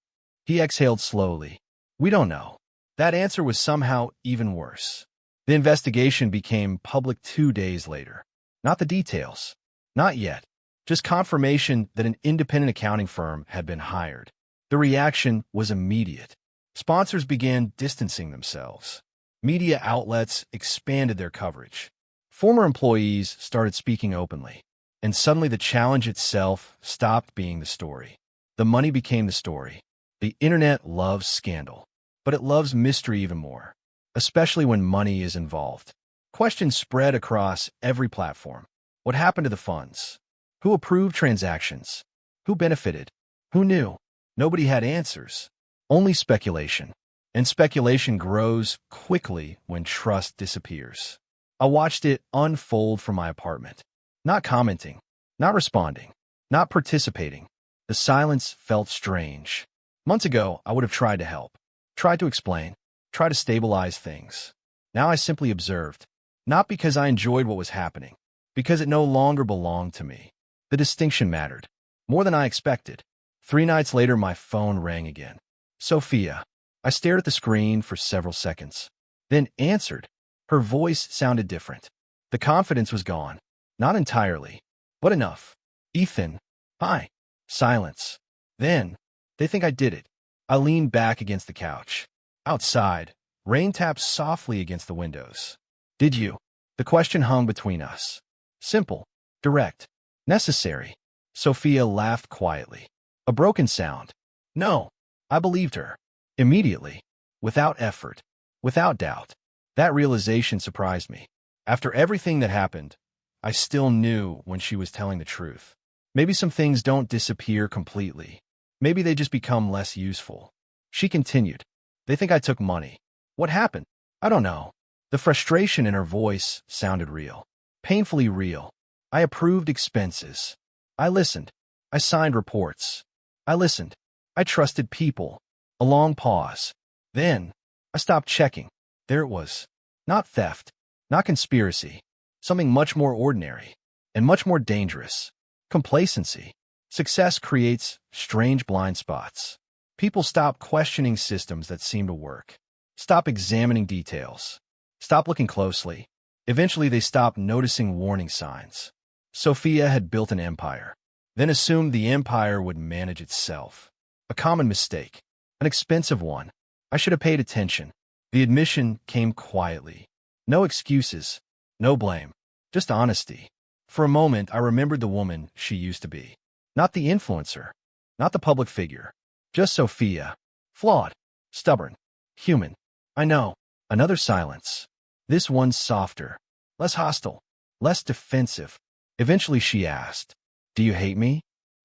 B: He exhaled slowly. We don't know. That answer was somehow even worse. The investigation became public 2 days later. Not the details. Not yet. Just confirmation that an independent accounting firm had been hired. The reaction was immediate. Sponsors began distancing themselves. Media outlets expanded their coverage. Former employees started speaking openly. And suddenly the challenge itself stopped being the story. The money became the story. The internet loves scandal. But it loves mystery even more. Especially when money is involved. Questions spread across every platform. What happened to the funds? Who approved transactions? Who benefited? Who knew? Nobody had answers. Only speculation. And speculation grows quickly when trust disappears. I watched it unfold from my apartment. Not commenting. Not responding. Not participating. The silence felt strange. Months ago, I would have tried to help. Tried to explain. Tried to stabilize things. Now I simply observed. Not because I enjoyed what was happening. Because it no longer belonged to me. The distinction mattered. More than I expected. 3 nights later, my phone rang again. Sophia. I stared at the screen for several seconds. Then answered. Her voice sounded different. The confidence was gone. Not entirely. But enough. Ethan. Hi. Silence. Then. They think I did it. I leaned back against the couch. Outside. Rain tapped softly against the windows. Did you? The question hung between us. Simple. Direct. Necessary. Sophia laughed quietly. A broken sound. No. I believed her. Immediately. Without effort. Without doubt. That realization surprised me. After everything that happened, I still knew when she was telling the truth. Maybe some things don't disappear completely. Maybe they just become less useful. She continued. They think I took money. What happened? I don't know. The frustration in her voice sounded real. Painfully real. I approved expenses. I listened. I signed reports. I listened. I trusted people. A long pause. Then, I stopped checking. There it was. Not theft. Not conspiracy. Something much more ordinary. And much more dangerous. Complacency. Success creates strange blind spots. People stop questioning systems that seem to work. Stop examining details. Stop looking closely. Eventually, they stopped noticing warning signs. Sophia had built an empire, then assumed the empire would manage itself. A common mistake. An expensive one. I should have paid attention. The admission came quietly. No excuses. No blame. Just honesty. For a moment, I remembered the woman she used to be. Not the influencer. Not the public figure. Just Sophia. Flawed. Stubborn. Human. I know. Another silence. This one softer. Less hostile. Less defensive. Eventually she asked, "Do you hate me?"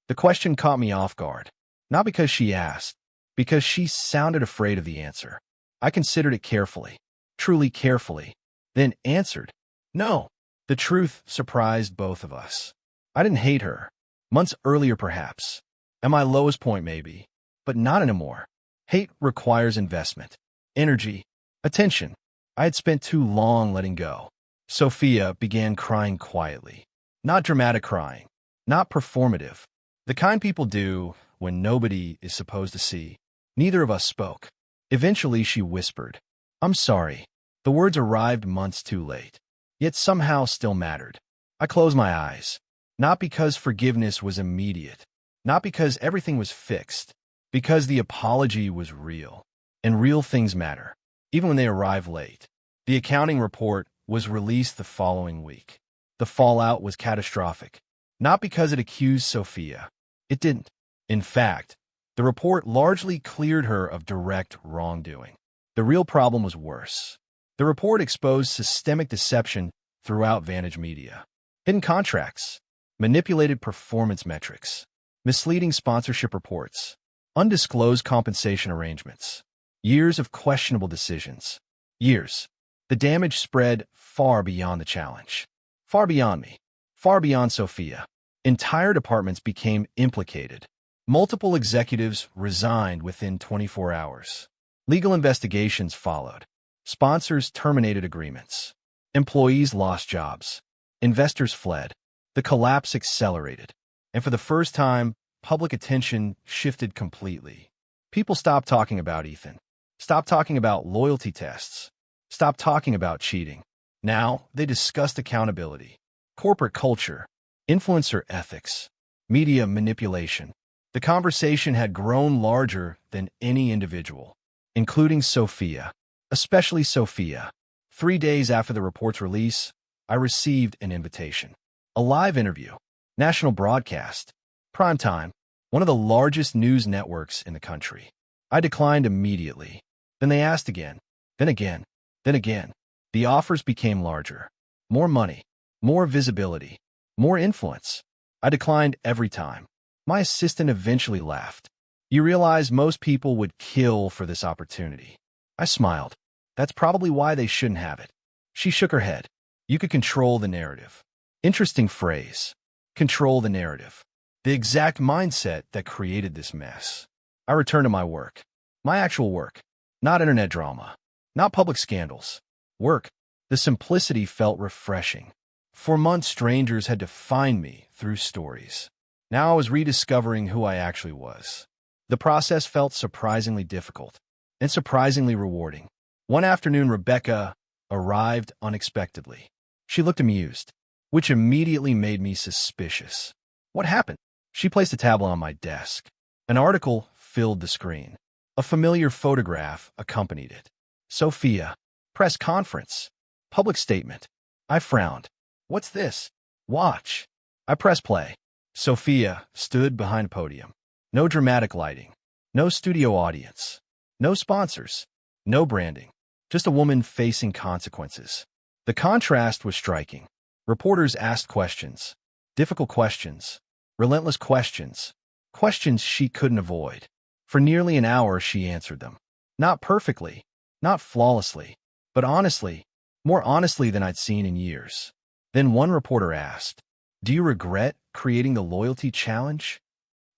B: The question caught me off guard. Not because she asked, because she sounded afraid of the answer. I considered it carefully. Truly carefully. Then answered, "No." The truth surprised both of us. I didn't hate her. Months earlier, perhaps. At my lowest point, maybe. But not anymore. Hate requires investment. Energy. Attention. I had spent too long letting go. Sophia began crying quietly. Not dramatic crying. Not performative. The kind people do when nobody is supposed to see. Neither of us spoke. Eventually she whispered, "I'm sorry." The words arrived months too late, yet somehow still mattered. I closed my eyes. Not because forgiveness was immediate. Not because everything was fixed. Because the apology was real. And real things matter, even when they arrive late. The accounting report was released the following week. The fallout was catastrophic. Not because it accused Sophia. It didn't. In fact, the report largely cleared her of direct wrongdoing. The real problem was worse. The report exposed systemic deception throughout Vantage Media. Hidden contracts, manipulated performance metrics, misleading sponsorship reports, undisclosed compensation arrangements, years of questionable decisions. Years. The damage spread far beyond the challenge. Far beyond me. Far beyond Sophia. Entire departments became implicated. Multiple executives resigned within 24 hours. Legal investigations followed. Sponsors terminated agreements. Employees lost jobs. Investors fled. The collapse accelerated. And for the first time, public attention shifted completely. People stopped talking about Ethan. Stopped talking about loyalty tests. Stopped talking about cheating. Now, they discussed accountability, corporate culture, influencer ethics, media manipulation. The conversation had grown larger than any individual, including Sophia. Especially Sophia. 3 days after the report's release, I received an invitation. A live interview. National broadcast. Prime time. One of the largest news networks in the country. I declined immediately. Then they asked again. Then again. Then again. The offers became larger. More money. More visibility. More influence. I declined every time. My assistant eventually laughed. "You realize most people would kill for this opportunity." I smiled. "That's probably why they shouldn't have it." She shook her head. "You could control the narrative." Interesting phrase. Control the narrative. The exact mindset that created this mess. I returned to my work. My actual work. Not internet drama. Not public scandals. Work. The simplicity felt refreshing. For months, strangers had defined me through stories. Now I was rediscovering who I actually was. The process felt surprisingly difficult and surprisingly rewarding. One afternoon, Rebecca arrived unexpectedly. She looked amused, which immediately made me suspicious. What happened? She placed a tablet on my desk. An article filled the screen. A familiar photograph accompanied it. Sophia. Press conference. Public statement. I frowned. What's this? Watch. I pressed play. Sophia stood behind a podium. No dramatic lighting. No studio audience. No sponsors. No branding. Just a woman facing consequences. The contrast was striking. Reporters asked questions. Difficult questions. Relentless questions. Questions she couldn't avoid. For nearly an hour, she answered them. Not perfectly. Not flawlessly. But honestly. More honestly than I'd seen in years. Then one reporter asked, "Do you regret creating the loyalty challenge?"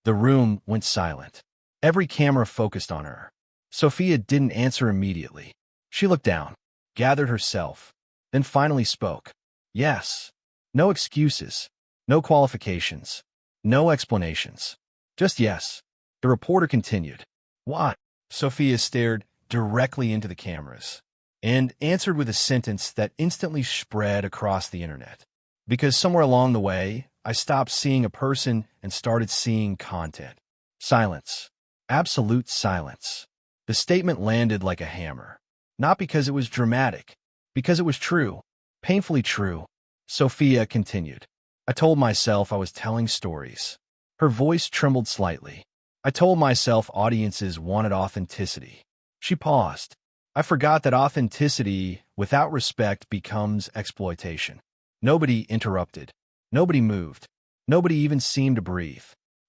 B: The room went silent. Every camera focused on her. Sophia didn't answer immediately. She looked down, gathered herself, then finally spoke. Yes. No excuses. No qualifications. No explanations. Just yes. The reporter continued. Why? Sophia stared directly into the cameras. and answered with a sentence that instantly spread across the internet. Because somewhere along the way, I stopped seeing a person and started seeing content. Silence. Absolute silence. The statement landed like a hammer. Not because it was dramatic, because it was true. Painfully true. Sophia continued. I told myself I was telling stories. Her voice trembled slightly. I told myself audiences wanted authenticity. She paused. I forgot that authenticity without respect becomes exploitation. Nobody interrupted. Nobody moved. Nobody even seemed to breathe.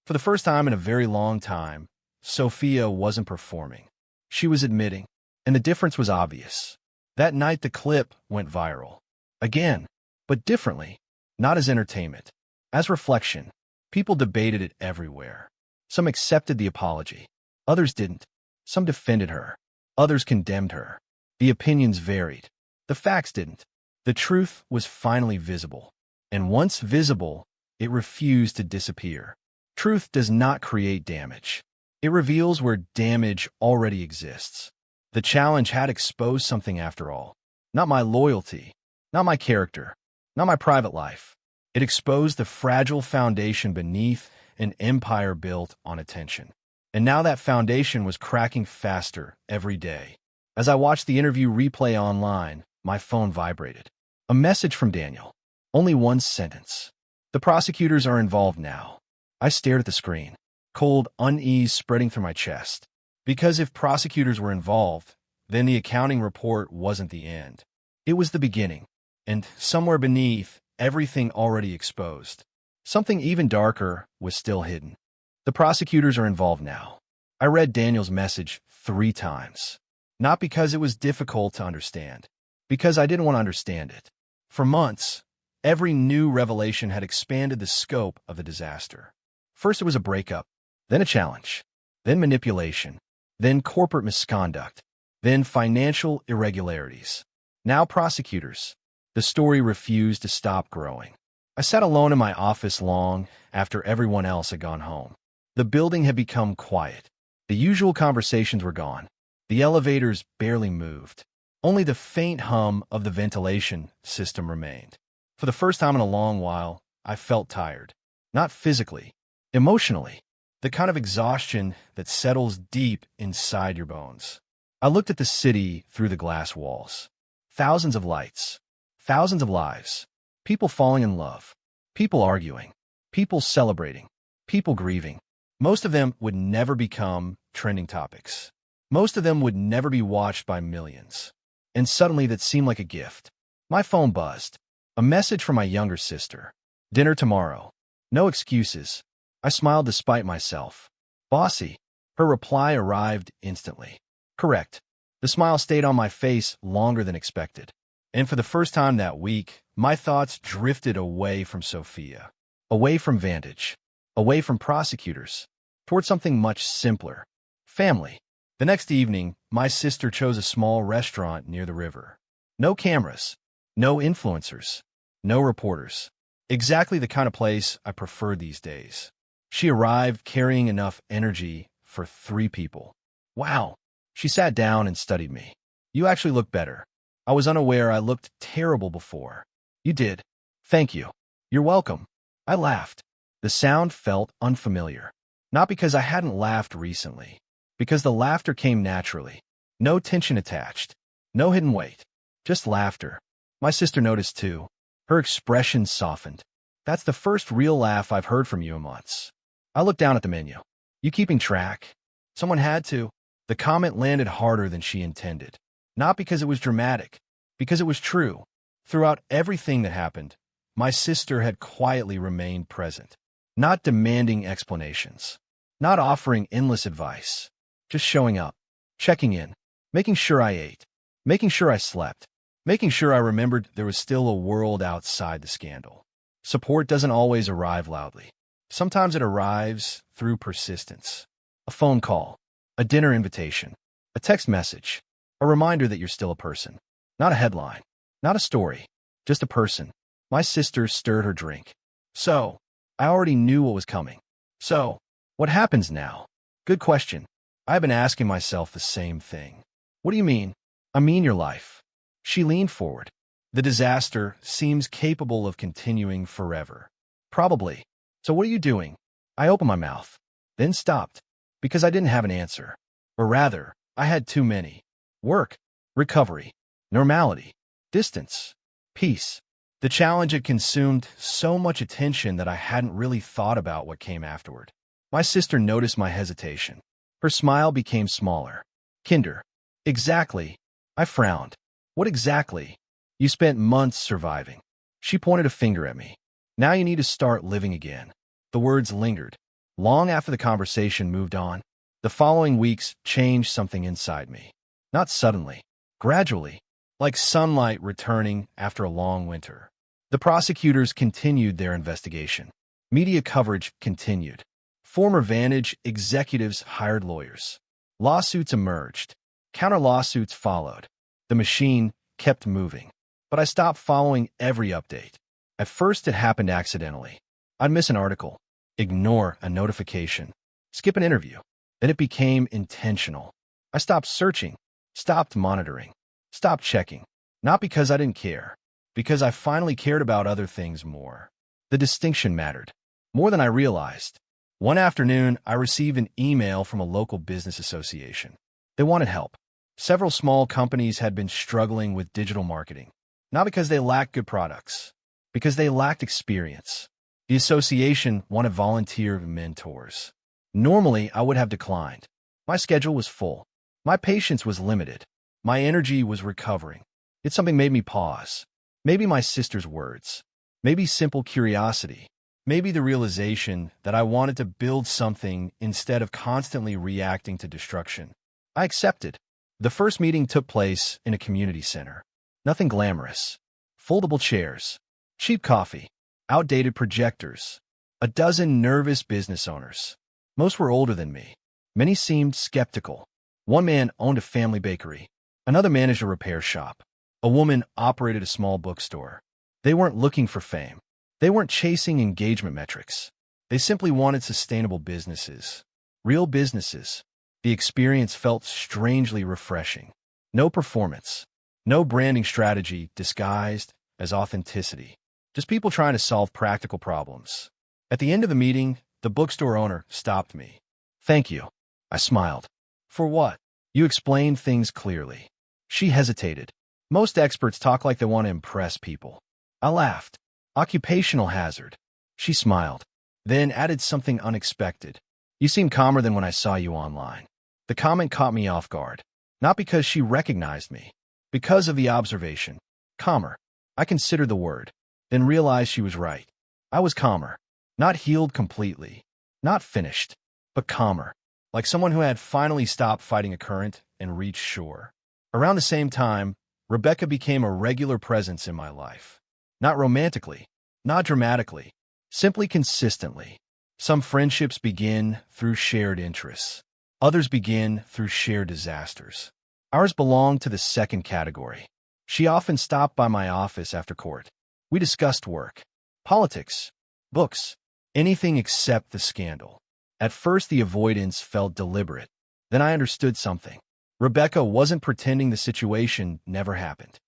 B: For the first time in a very long time, Sophia wasn't performing. She was admitting, and the difference was obvious. That night the clip went viral. Again, but differently. Not as entertainment. As reflection. People debated it everywhere. Some accepted the apology. Others didn't. Some defended her. Others condemned her. The opinions varied. The facts didn't. The truth was finally visible. And once visible, it refused to disappear. Truth does not create damage. It reveals where damage already exists. The challenge had exposed something after all. Not my loyalty. Not my character. Not my private life. It exposed the fragile foundation beneath an empire built on attention. And now that foundation was cracking faster every day. As I watched the interview replay online, my phone vibrated. A message from Daniel. Only one sentence. The prosecutors are involved now. I stared at the screen, cold unease spreading through my chest. Because if prosecutors were involved, then the accounting report wasn't the end. It was the beginning. And somewhere beneath, everything already exposed. Something even darker was still hidden. The prosecutors are involved now. I read Daniel's message 3 times. Not because it was difficult to understand, because I didn't want to understand it. For months, every new revelation had expanded the scope of the disaster. First it was a breakup, then a challenge, then manipulation, then corporate misconduct, then financial irregularities. Now prosecutors. The story refused to stop growing. I sat alone in my office long after everyone else had gone home. The building had become quiet. The usual conversations were gone. The elevators barely moved. Only the faint hum of the ventilation system remained. For the first time in a long while, I felt tired. Not physically, emotionally. The kind of exhaustion that settles deep inside your bones. I looked at the city through the glass walls. Thousands of lights. Thousands of lives. People falling in love. People arguing. People celebrating. People grieving. Most of them would never become trending topics. Most of them would never be watched by millions. And suddenly that seemed like a gift. My phone buzzed. A message from my younger sister. Dinner tomorrow. No excuses. I smiled despite myself. Bossy. Her reply arrived instantly. Correct. The smile stayed on my face longer than expected. And for the first time that week, my thoughts drifted away from Sophia. Away from Vantage. Away from prosecutors. Toward something much simpler. Family. The next evening, my sister chose a small restaurant near the river. No cameras. No influencers. No reporters. Exactly the kind of place I prefer these days. She arrived carrying enough energy for 3 people. Wow. She sat down and studied me. You actually look better. I was unaware I looked terrible before. You did. Thank you. You're welcome. I laughed. The sound felt unfamiliar. Not because I hadn't laughed recently. Because the laughter came naturally. No tension attached. No hidden weight. Just laughter. My sister noticed too. Her expression softened. That's the first real laugh I've heard from you in months. I looked down at the menu. You keeping track? Someone had to. The comment landed harder than she intended. Not because it was dramatic. Because it was true. Throughout everything that happened, my sister had quietly remained present. Not demanding explanations. Not offering endless advice. Just showing up. Checking in. Making sure I ate. Making sure I slept. Making sure I remembered there was still a world outside the scandal. Support doesn't always arrive loudly. Sometimes it arrives through persistence. A phone call. A dinner invitation. A text message. A reminder that you're still a person. Not a headline. Not a story. Just a person. My sister stirred her drink. So, I already knew what was coming. So, what happens now? Good question. I've been asking myself the same thing. What do you mean? I mean your life. She leaned forward. The disaster seems capable of continuing forever. Probably. So what are you doing? I opened my mouth, then stopped, because I didn't have an answer. Or rather, I had too many. Work, recovery, normality, distance, peace. The challenge had consumed so much attention that I hadn't really thought about what came afterward. My sister noticed my hesitation. Her smile became smaller. Kinder. Exactly. I frowned. What exactly? You spent months surviving. She pointed a finger at me. Now you need to start living again. The words lingered. Long after the conversation moved on, the following weeks changed something inside me. Not suddenly. Gradually. Like sunlight returning after a long winter. The prosecutors continued their investigation. Media coverage continued. Former Vantage executives hired lawyers. Lawsuits emerged. Counter-lawsuits followed. The machine kept moving. But I stopped following every update. At first, it happened accidentally. I'd miss an article, ignore a notification, skip an interview. Then it became intentional. I stopped searching, stopped monitoring, stopped checking. Not because I didn't care, because I finally cared about other things more. The distinction mattered, more than I realized. One afternoon, I received an email from a local business association. They wanted help. Several small companies had been struggling with digital marketing, not because they lacked good products, because they lacked experience. The association wanted volunteer mentors. Normally, I would have declined. My schedule was full. My patience was limited. My energy was recovering. Yet something made me pause. Maybe my sister's words. Maybe simple curiosity. Maybe the realization that I wanted to build something instead of constantly reacting to destruction. I accepted. The first meeting took place in a community center. Nothing glamorous. Foldable chairs, cheap coffee, outdated projectors, a dozen nervous business owners. Most were older than me. Many seemed skeptical. One man owned a family bakery. Another managed a repair shop. A woman operated a small bookstore. They weren't looking for fame. They weren't chasing engagement metrics. They simply wanted sustainable businesses. Real businesses. The experience felt strangely refreshing. No performance. No branding strategy disguised as authenticity. Just people trying to solve practical problems. At the end of the meeting, the bookstore owner stopped me. Thank you. I smiled. For what? You explained things clearly. She hesitated. Most experts talk like they want to impress people. I laughed. Occupational hazard. She smiled, then added something unexpected. You seem calmer than when I saw you online. The comment caught me off guard. Not because she recognized me. Because of the observation. Calmer. I considered the word, then realized she was right. I was calmer. Not healed completely. Not finished. But calmer. Like someone who had finally stopped fighting a current and reached shore. Around the same time, Rebecca became a regular presence in my life. Not romantically. Not dramatically. Simply consistently. Some friendships begin through shared interests. Others begin through shared disasters. Ours belonged to the second category. She often stopped by my office after court. We discussed work, politics, books, anything except the scandal. At first, the avoidance felt deliberate. Then I understood something. Rebecca wasn't pretending the situation never happened.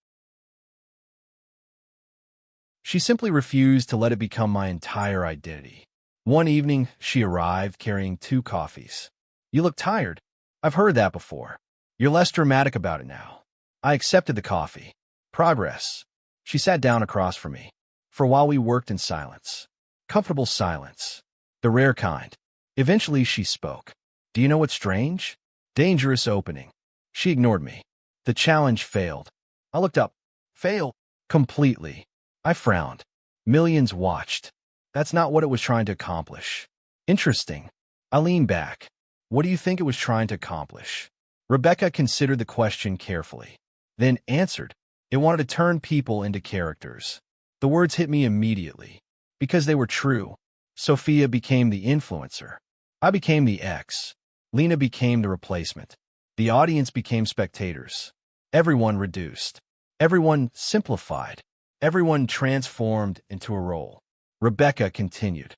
B: She simply refused to let it become my entire identity. One evening, she arrived carrying 2 coffees. You look tired. I've heard that before. You're less dramatic about it now. I accepted the coffee. Progress. She sat down across from me. For a while we worked in silence. Comfortable silence. The rare kind. Eventually she spoke. Do you know what's strange? Dangerous opening. She ignored me. The challenge failed. I looked up. Failed. Completely. I frowned. Millions watched. That's not what it was trying to accomplish. Interesting. I leaned back. What do you think it was trying to accomplish? Rebecca considered the question carefully, then answered. It wanted to turn people into characters. The words hit me immediately. Because they were true. Sophia became the influencer. I became the ex. Lena became the replacement. The audience became spectators. Everyone reduced. Everyone simplified. Everyone transformed into a role. Rebecca continued.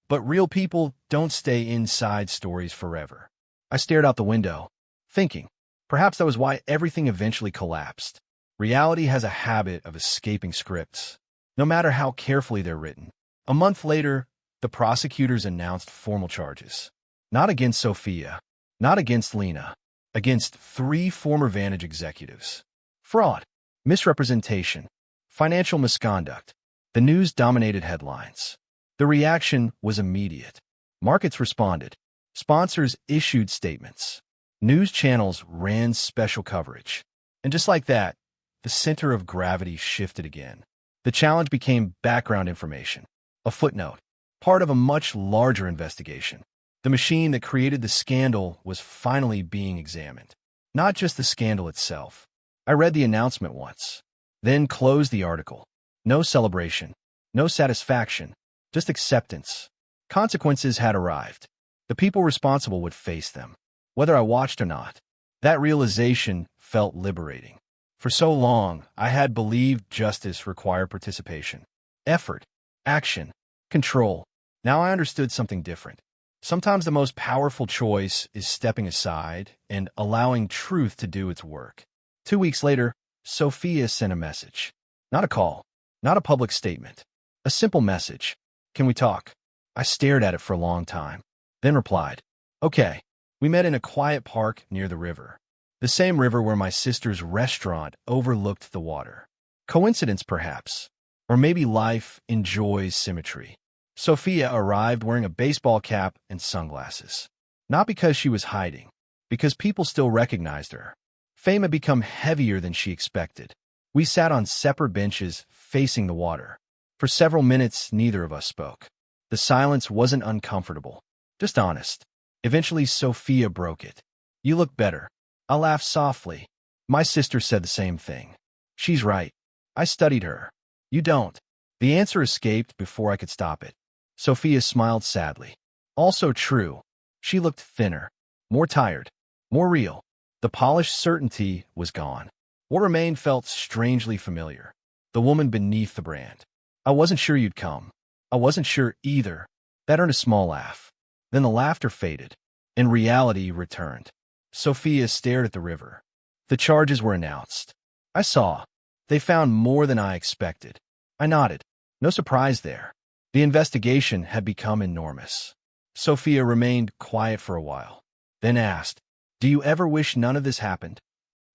B: But real people don't stay inside stories forever. I stared out the window, thinking. Perhaps that was why everything eventually collapsed. Reality has a habit of escaping scripts, no matter how carefully they're written. A month later, the prosecutors announced formal charges. Not against Sophia, not against Lena, against 3 former Vantage executives. Fraud, misrepresentation, financial misconduct. The news dominated headlines. The reaction was immediate. Markets responded. Sponsors issued statements. News channels ran special coverage. And just like that, the center of gravity shifted again. The challenge became background information, a footnote, part of a much larger investigation. The machine that created the scandal was finally being examined. Not just the scandal itself. I read the announcement once, then closed the article. No celebration, no satisfaction, just acceptance. Consequences had arrived. The people responsible would face them, whether I watched or not. That realization felt liberating. For so long, I had believed justice required participation, effort, action, control. Now I understood something different. Sometimes the most powerful choice is stepping aside and allowing truth to do its work. 2 weeks later, Sophia sent a message. Not a call, not a public statement. A simple message. Can we talk? I stared at it for a long time, then replied, okay. We met in a quiet park near the river. The same river where my sister's restaurant overlooked the water. Coincidence, perhaps. Or maybe life enjoys symmetry. Sophia arrived wearing a baseball cap and sunglasses. Not because she was hiding, because people still recognized her. Fame had become heavier than she expected. We sat on separate benches facing the water. For several minutes, neither of us spoke. The silence wasn't uncomfortable, just honest. Eventually, Sophia broke it. You look better. I laughed softly. My sister said the same thing. She's right. I studied her. You don't. The answer escaped before I could stop it. Sophia smiled sadly. Also true. She looked thinner, more tired, more real. The polished certainty was gone. What remained felt strangely familiar. The woman beneath the brand. I wasn't sure you'd come. I wasn't sure either. That earned a small laugh. Then the laughter faded, and reality returned. Sophia stared at the river. The charges were announced. I saw. They found more than I expected. I nodded. No surprise there. The investigation had become enormous. Sophia remained quiet for a while, then asked, do you ever wish none of this happened?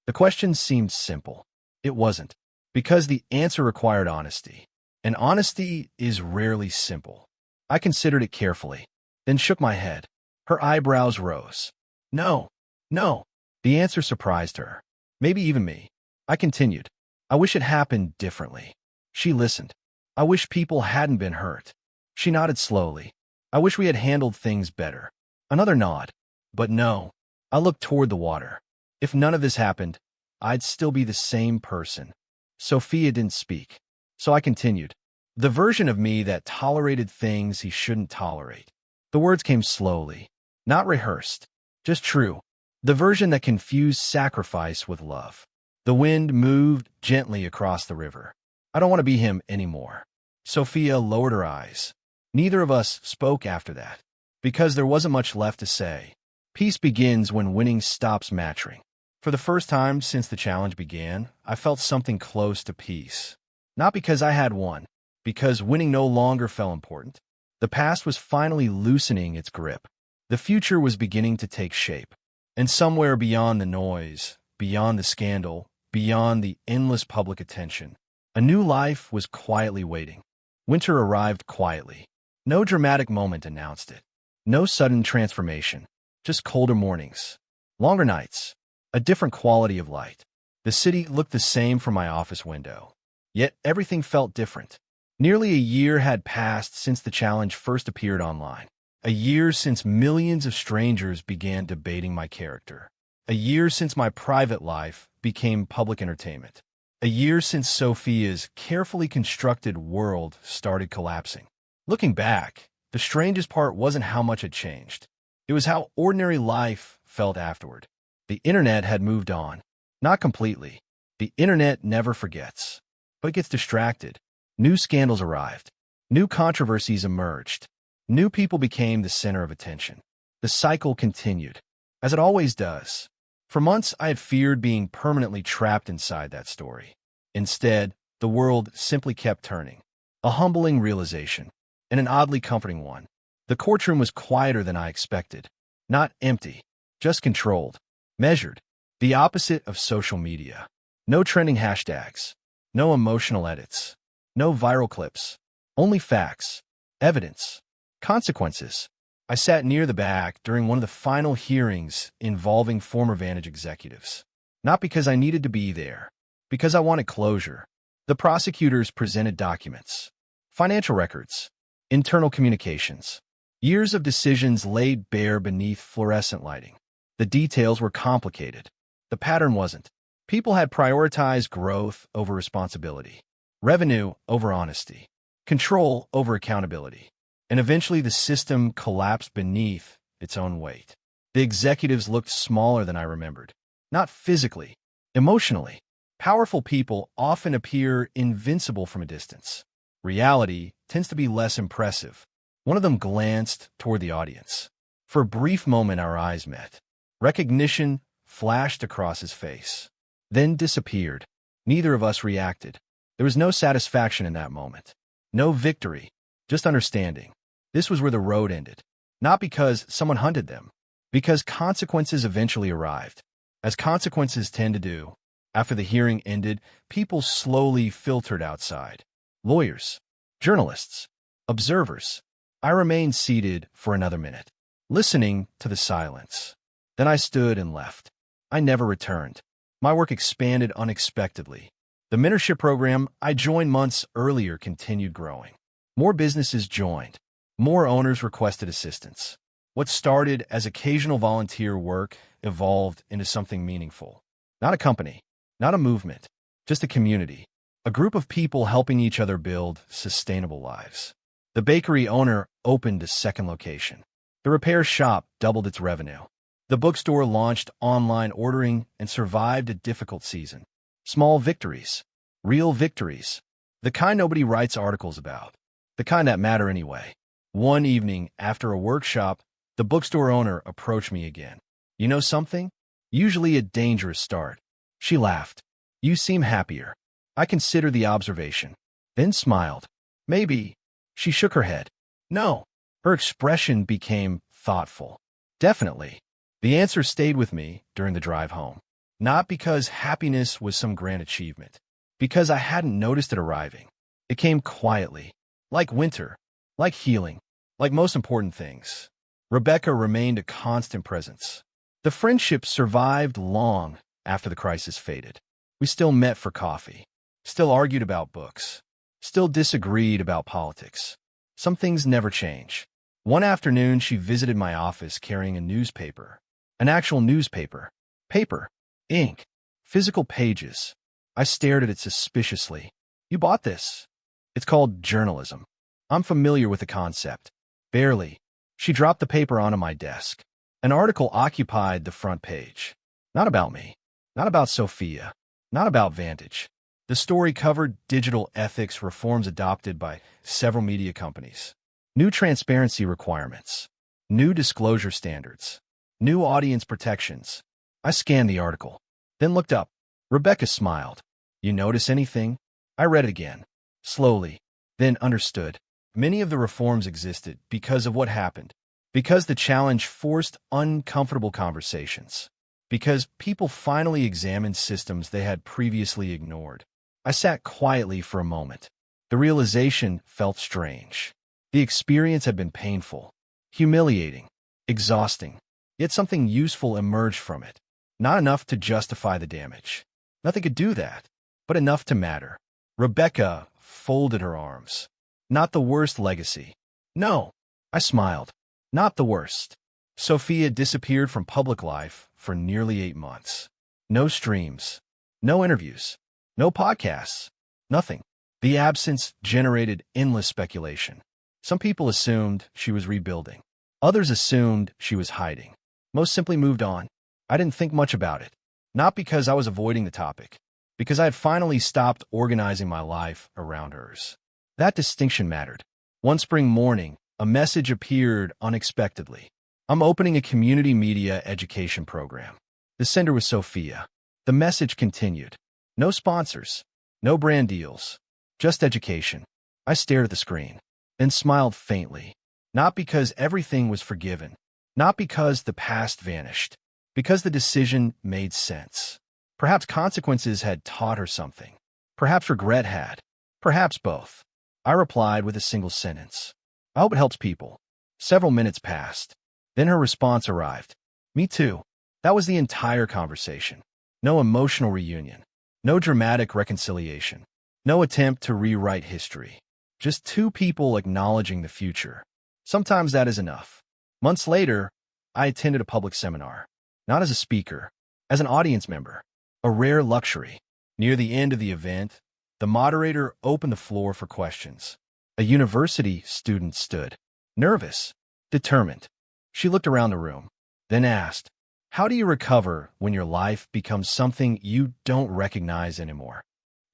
B: The question seemed simple. It wasn't, because the answer required honesty. And honesty is rarely simple. I considered it carefully, then shook my head. Her eyebrows rose. No. No. The answer surprised her. Maybe even me. I continued. I wish it happened differently. She listened. I wish people hadn't been hurt. She nodded slowly. I wish we had handled things better. Another nod. But no. I looked toward the water. If none of this happened, I'd still be the same person. Sophia didn't speak. So I continued. The version of me that tolerated things he shouldn't tolerate. The words came slowly. Not rehearsed. Just true. The version that confused sacrifice with love. The wind moved gently across the river. I don't want to be him anymore. Sophia lowered her eyes. Neither of us spoke after that, because there wasn't much left to say. Peace begins when winning stops mattering. For the first time since the challenge began, I felt something close to peace. Not because I had won, because winning no longer felt important. The past was finally loosening its grip. The future was beginning to take shape. And somewhere beyond the noise, beyond the scandal, beyond the endless public attention, a new life was quietly waiting. Winter arrived quietly. No dramatic moment announced it. No sudden transformation. Just colder mornings. Longer nights. A different quality of light. The city looked the same from my office window. Yet everything felt different. Nearly a year had passed since the challenge first appeared online. A year since millions of strangers began debating my character. A year since my private life became public entertainment. A year since Sophia's carefully constructed world started collapsing. Looking back, the strangest part wasn't how much had changed. It was how ordinary life felt afterward. The internet had moved on. Not completely. The internet never forgets. But it gets distracted. New scandals arrived. New controversies emerged. New people became the center of attention. The cycle continued, as it always does. For months, I had feared being permanently trapped inside that story. Instead, the world simply kept turning. A humbling realization, and an oddly comforting one. The courtroom was quieter than I expected. Not empty, just controlled, measured. The opposite of social media. No trending hashtags. No emotional edits. No viral clips. Only facts. Evidence. Consequences. I sat near the back during one of the final hearings involving former Vantage executives. Not because I needed to be there, because I wanted closure. The prosecutors presented documents, financial records, internal communications, years of decisions laid bare beneath fluorescent lighting. The details were complicated. The pattern wasn't. People had prioritized growth over responsibility, revenue over honesty, control over accountability. And eventually the system collapsed beneath its own weight. The executives looked smaller than I remembered. Not physically, emotionally. Powerful people often appear invincible from a distance. Reality tends to be less impressive. One of them glanced toward the audience. For a brief moment our eyes met. Recognition flashed across his face, then disappeared. Neither of us reacted. There was no satisfaction in that moment. No victory, just understanding. This was where the road ended. Not because someone hunted them, because consequences eventually arrived. As consequences tend to do. After the hearing ended, people slowly filtered outside. Lawyers, journalists, observers. I remained seated for another minute, listening to the silence. Then I stood and left. I never returned. My work expanded unexpectedly. The mentorship program I joined months earlier continued growing. More businesses joined. More owners requested assistance. What started as occasional volunteer work evolved into something meaningful. Not a company, not a movement, just a community. A group of people helping each other build sustainable lives. The bakery owner opened a second location. The repair shop doubled its revenue. The bookstore launched online ordering and survived a difficult season. Small victories. Real victories. The kind nobody writes articles about. The kind that matter anyway. One evening, after a workshop, the bookstore owner approached me again. You know something? Usually a dangerous start. She laughed. You seem happier. I considered the observation, then smiled. Maybe. She shook her head. No. Her expression became thoughtful. Definitely. The answer stayed with me during the drive home. Not because happiness was some grand achievement. Because I hadn't noticed it arriving. It came quietly. Like winter. Like healing. Like most important things. Rebecca remained a constant presence. The friendship survived long after the crisis faded. We still met for coffee. Still argued about books. Still disagreed about politics. Some things never change. One afternoon, she visited my office carrying a newspaper. An actual newspaper. Paper. Ink. Physical pages. I stared at it suspiciously. You bought this. It's called journalism. I'm familiar with the concept. Barely. She dropped the paper onto my desk. An article occupied the front page. Not about me. Not about Sophia. Not about Vantage. The story covered digital ethics reforms adopted by several media companies. New transparency requirements. New disclosure standards. New audience protections. I scanned the article, then looked up. Rebecca smiled. You notice anything? I read it again. Slowly. Then understood. Many of the reforms existed because of what happened. Because the challenge forced uncomfortable conversations. Because people finally examined systems they had previously ignored. I sat quietly for a moment. The realization felt strange. The experience had been painful, humiliating, exhausting. Yet something useful emerged from it. Not enough to justify the damage. Nothing could do that, but enough to matter. Rebecca folded her arms. Not the worst legacy. No. I smiled. Not the worst. Sophia disappeared from public life for nearly 8 months. No streams. No interviews. No podcasts. Nothing. The absence generated endless speculation. Some people assumed she was rebuilding. Others assumed she was hiding. Most simply moved on. I didn't think much about it. Not because I was avoiding the topic. Because I had finally stopped organizing my life around hers. That distinction mattered. One spring morning, a message appeared unexpectedly. I'm opening a community media education program. The sender was Sophia. The message continued. No sponsors. No brand deals. Just education. I stared at the screen, then smiled faintly. Not because everything was forgiven. Not because the past vanished. Because the decision made sense. Perhaps consequences had taught her something. Perhaps regret had. Perhaps both. I replied with a single sentence. I hope it helps people. Several minutes passed. Then her response arrived. Me too. That was the entire conversation. No emotional reunion. No dramatic reconciliation. No attempt to rewrite history. Just two people acknowledging the future. Sometimes that is enough. Months later, I attended a public seminar. Not as a speaker, as an audience member. A rare luxury. Near the end of the event, the moderator opened the floor for questions. A university student stood. Nervous. Determined. She looked around the room, then asked, "How do you recover when your life becomes something you don't recognize anymore?"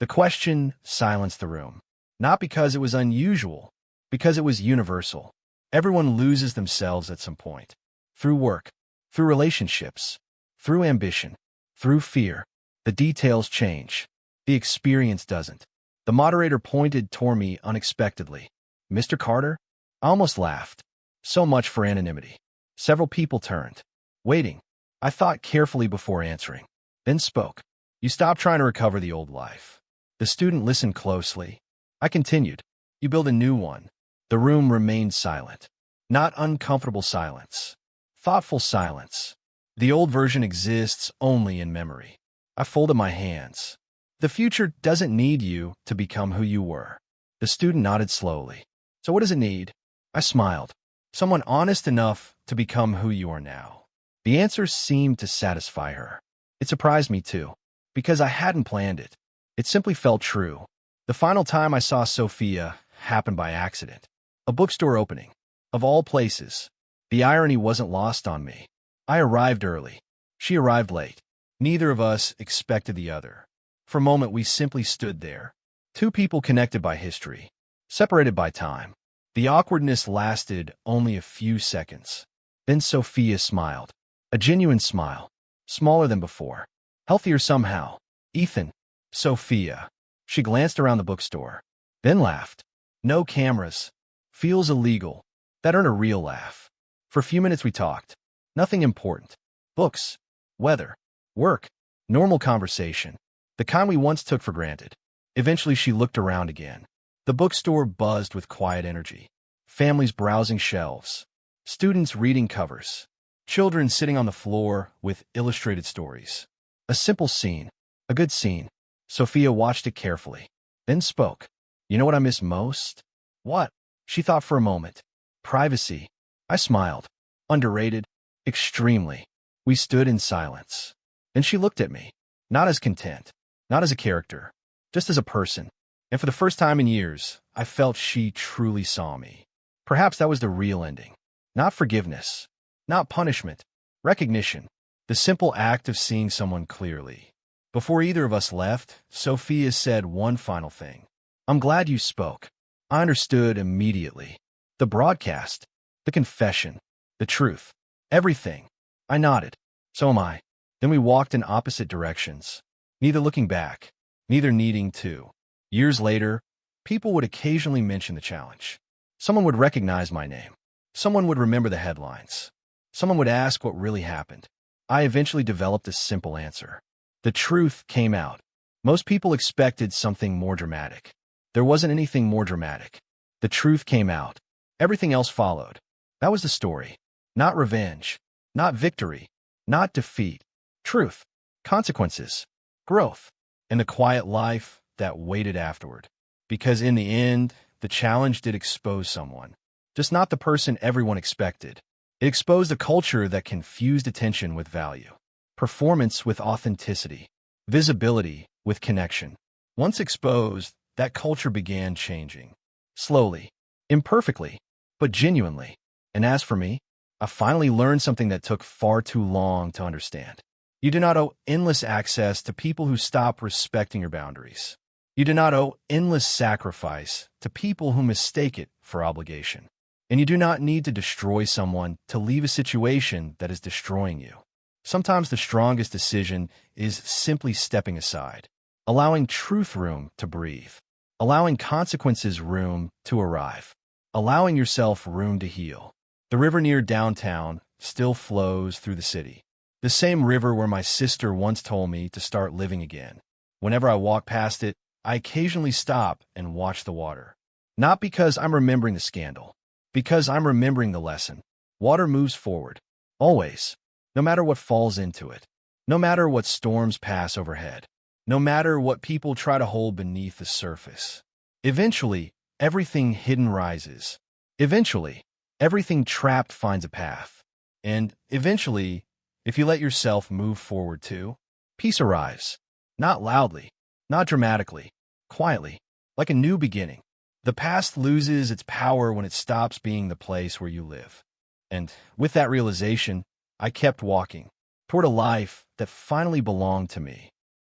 B: The question silenced the room. Not because it was unusual, because it was universal. Everyone loses themselves at some point. Through work, through relationships, through ambition, through fear. The details change. The experience doesn't. The moderator pointed toward me unexpectedly. "Mr. Carter?" I almost laughed. So much for anonymity. Several people turned. Waiting. I thought carefully before answering. Then spoke. "You stop trying to recover the old life." The student listened closely. I continued. "You build a new one." The room remained silent. Not uncomfortable silence. Thoughtful silence. The old version exists only in memory. I folded my hands. The future doesn't need you to become who you were. The student nodded slowly. "So what does it need?" I smiled. "Someone honest enough to become who you are now." The answer seemed to satisfy her. It surprised me too, because I hadn't planned it. It simply felt true. The final time I saw Sophia happened by accident. A bookstore opening. Of all places. The irony wasn't lost on me. I arrived early. She arrived late. Neither of us expected the other. For a moment, we simply stood there. Two people connected by history, separated by time. The awkwardness lasted only a few seconds. Then Sophia smiled. A genuine smile. Smaller than before. Healthier somehow. "Ethan." "Sophia." She glanced around the bookstore. Then laughed. No cameras. Feels illegal. That earned a real laugh. For a few minutes we talked. Nothing important. Books. Weather. Work. Normal conversation. The kind we once took for granted. Eventually she looked around again. The bookstore buzzed with quiet energy. Families browsing shelves. Students reading covers. Children sitting on the floor with illustrated stories. A simple scene. A good scene. Sophia watched it carefully. Then spoke. "You know what I miss most?" "What?" She thought for a moment. "Privacy." I smiled. "Underrated?" "Extremely." We stood in silence. Then she looked at me. Not as content. Not as a character. Just as a person. And for the first time in years, I felt she truly saw me. Perhaps that was the real ending. Not forgiveness. Not punishment. Recognition. The simple act of seeing someone clearly. Before either of us left, Sophia said one final thing. "I'm glad you spoke." I understood immediately. The broadcast. The confession. The truth. Everything. I nodded. "So am I." Then we walked in opposite directions. Neither looking back. Neither needing to. Years later, people would occasionally mention the challenge. Someone would recognize my name. Someone would remember the headlines. Someone would ask what really happened. I eventually developed a simple answer. The truth came out. Most people expected something more dramatic. There wasn't anything more dramatic. The truth came out. Everything else followed. That was the story. Not revenge. Not victory. Not defeat. Truth. Consequences. Growth. And the quiet life that waited afterward. Because in the end, the challenge did expose someone. Just not the person everyone expected. It exposed a culture that confused attention with value. Performance with authenticity. Visibility with connection. Once exposed, that culture began changing. Slowly. Imperfectly. But genuinely. And as for me, I finally learned something that took far too long to understand. You do not owe endless access to people who stop respecting your boundaries. You do not owe endless sacrifice to people who mistake it for obligation. And you do not need to destroy someone to leave a situation that is destroying you. Sometimes the strongest decision is simply stepping aside. allowing truth room to breathe, allowing consequences room to arrive, allowing yourself room to heal. The river near downtown still flows through the city. The same river where my sister once told me to start living again. Whenever I walk past it, I occasionally stop and watch the water. Not because I'm remembering the scandal, because I'm remembering the lesson. Water moves forward, always, no matter what falls into it, no matter what storms pass overhead, no matter what people try to hold beneath the surface. Eventually, everything hidden rises. Eventually, everything trapped finds a path. And eventually, if you let yourself move forward too, peace arrives. Not loudly, not dramatically, quietly, like a new beginning. The past loses its power when it stops being the place where you live. And with that realization, I kept walking toward a life that finally belonged to me.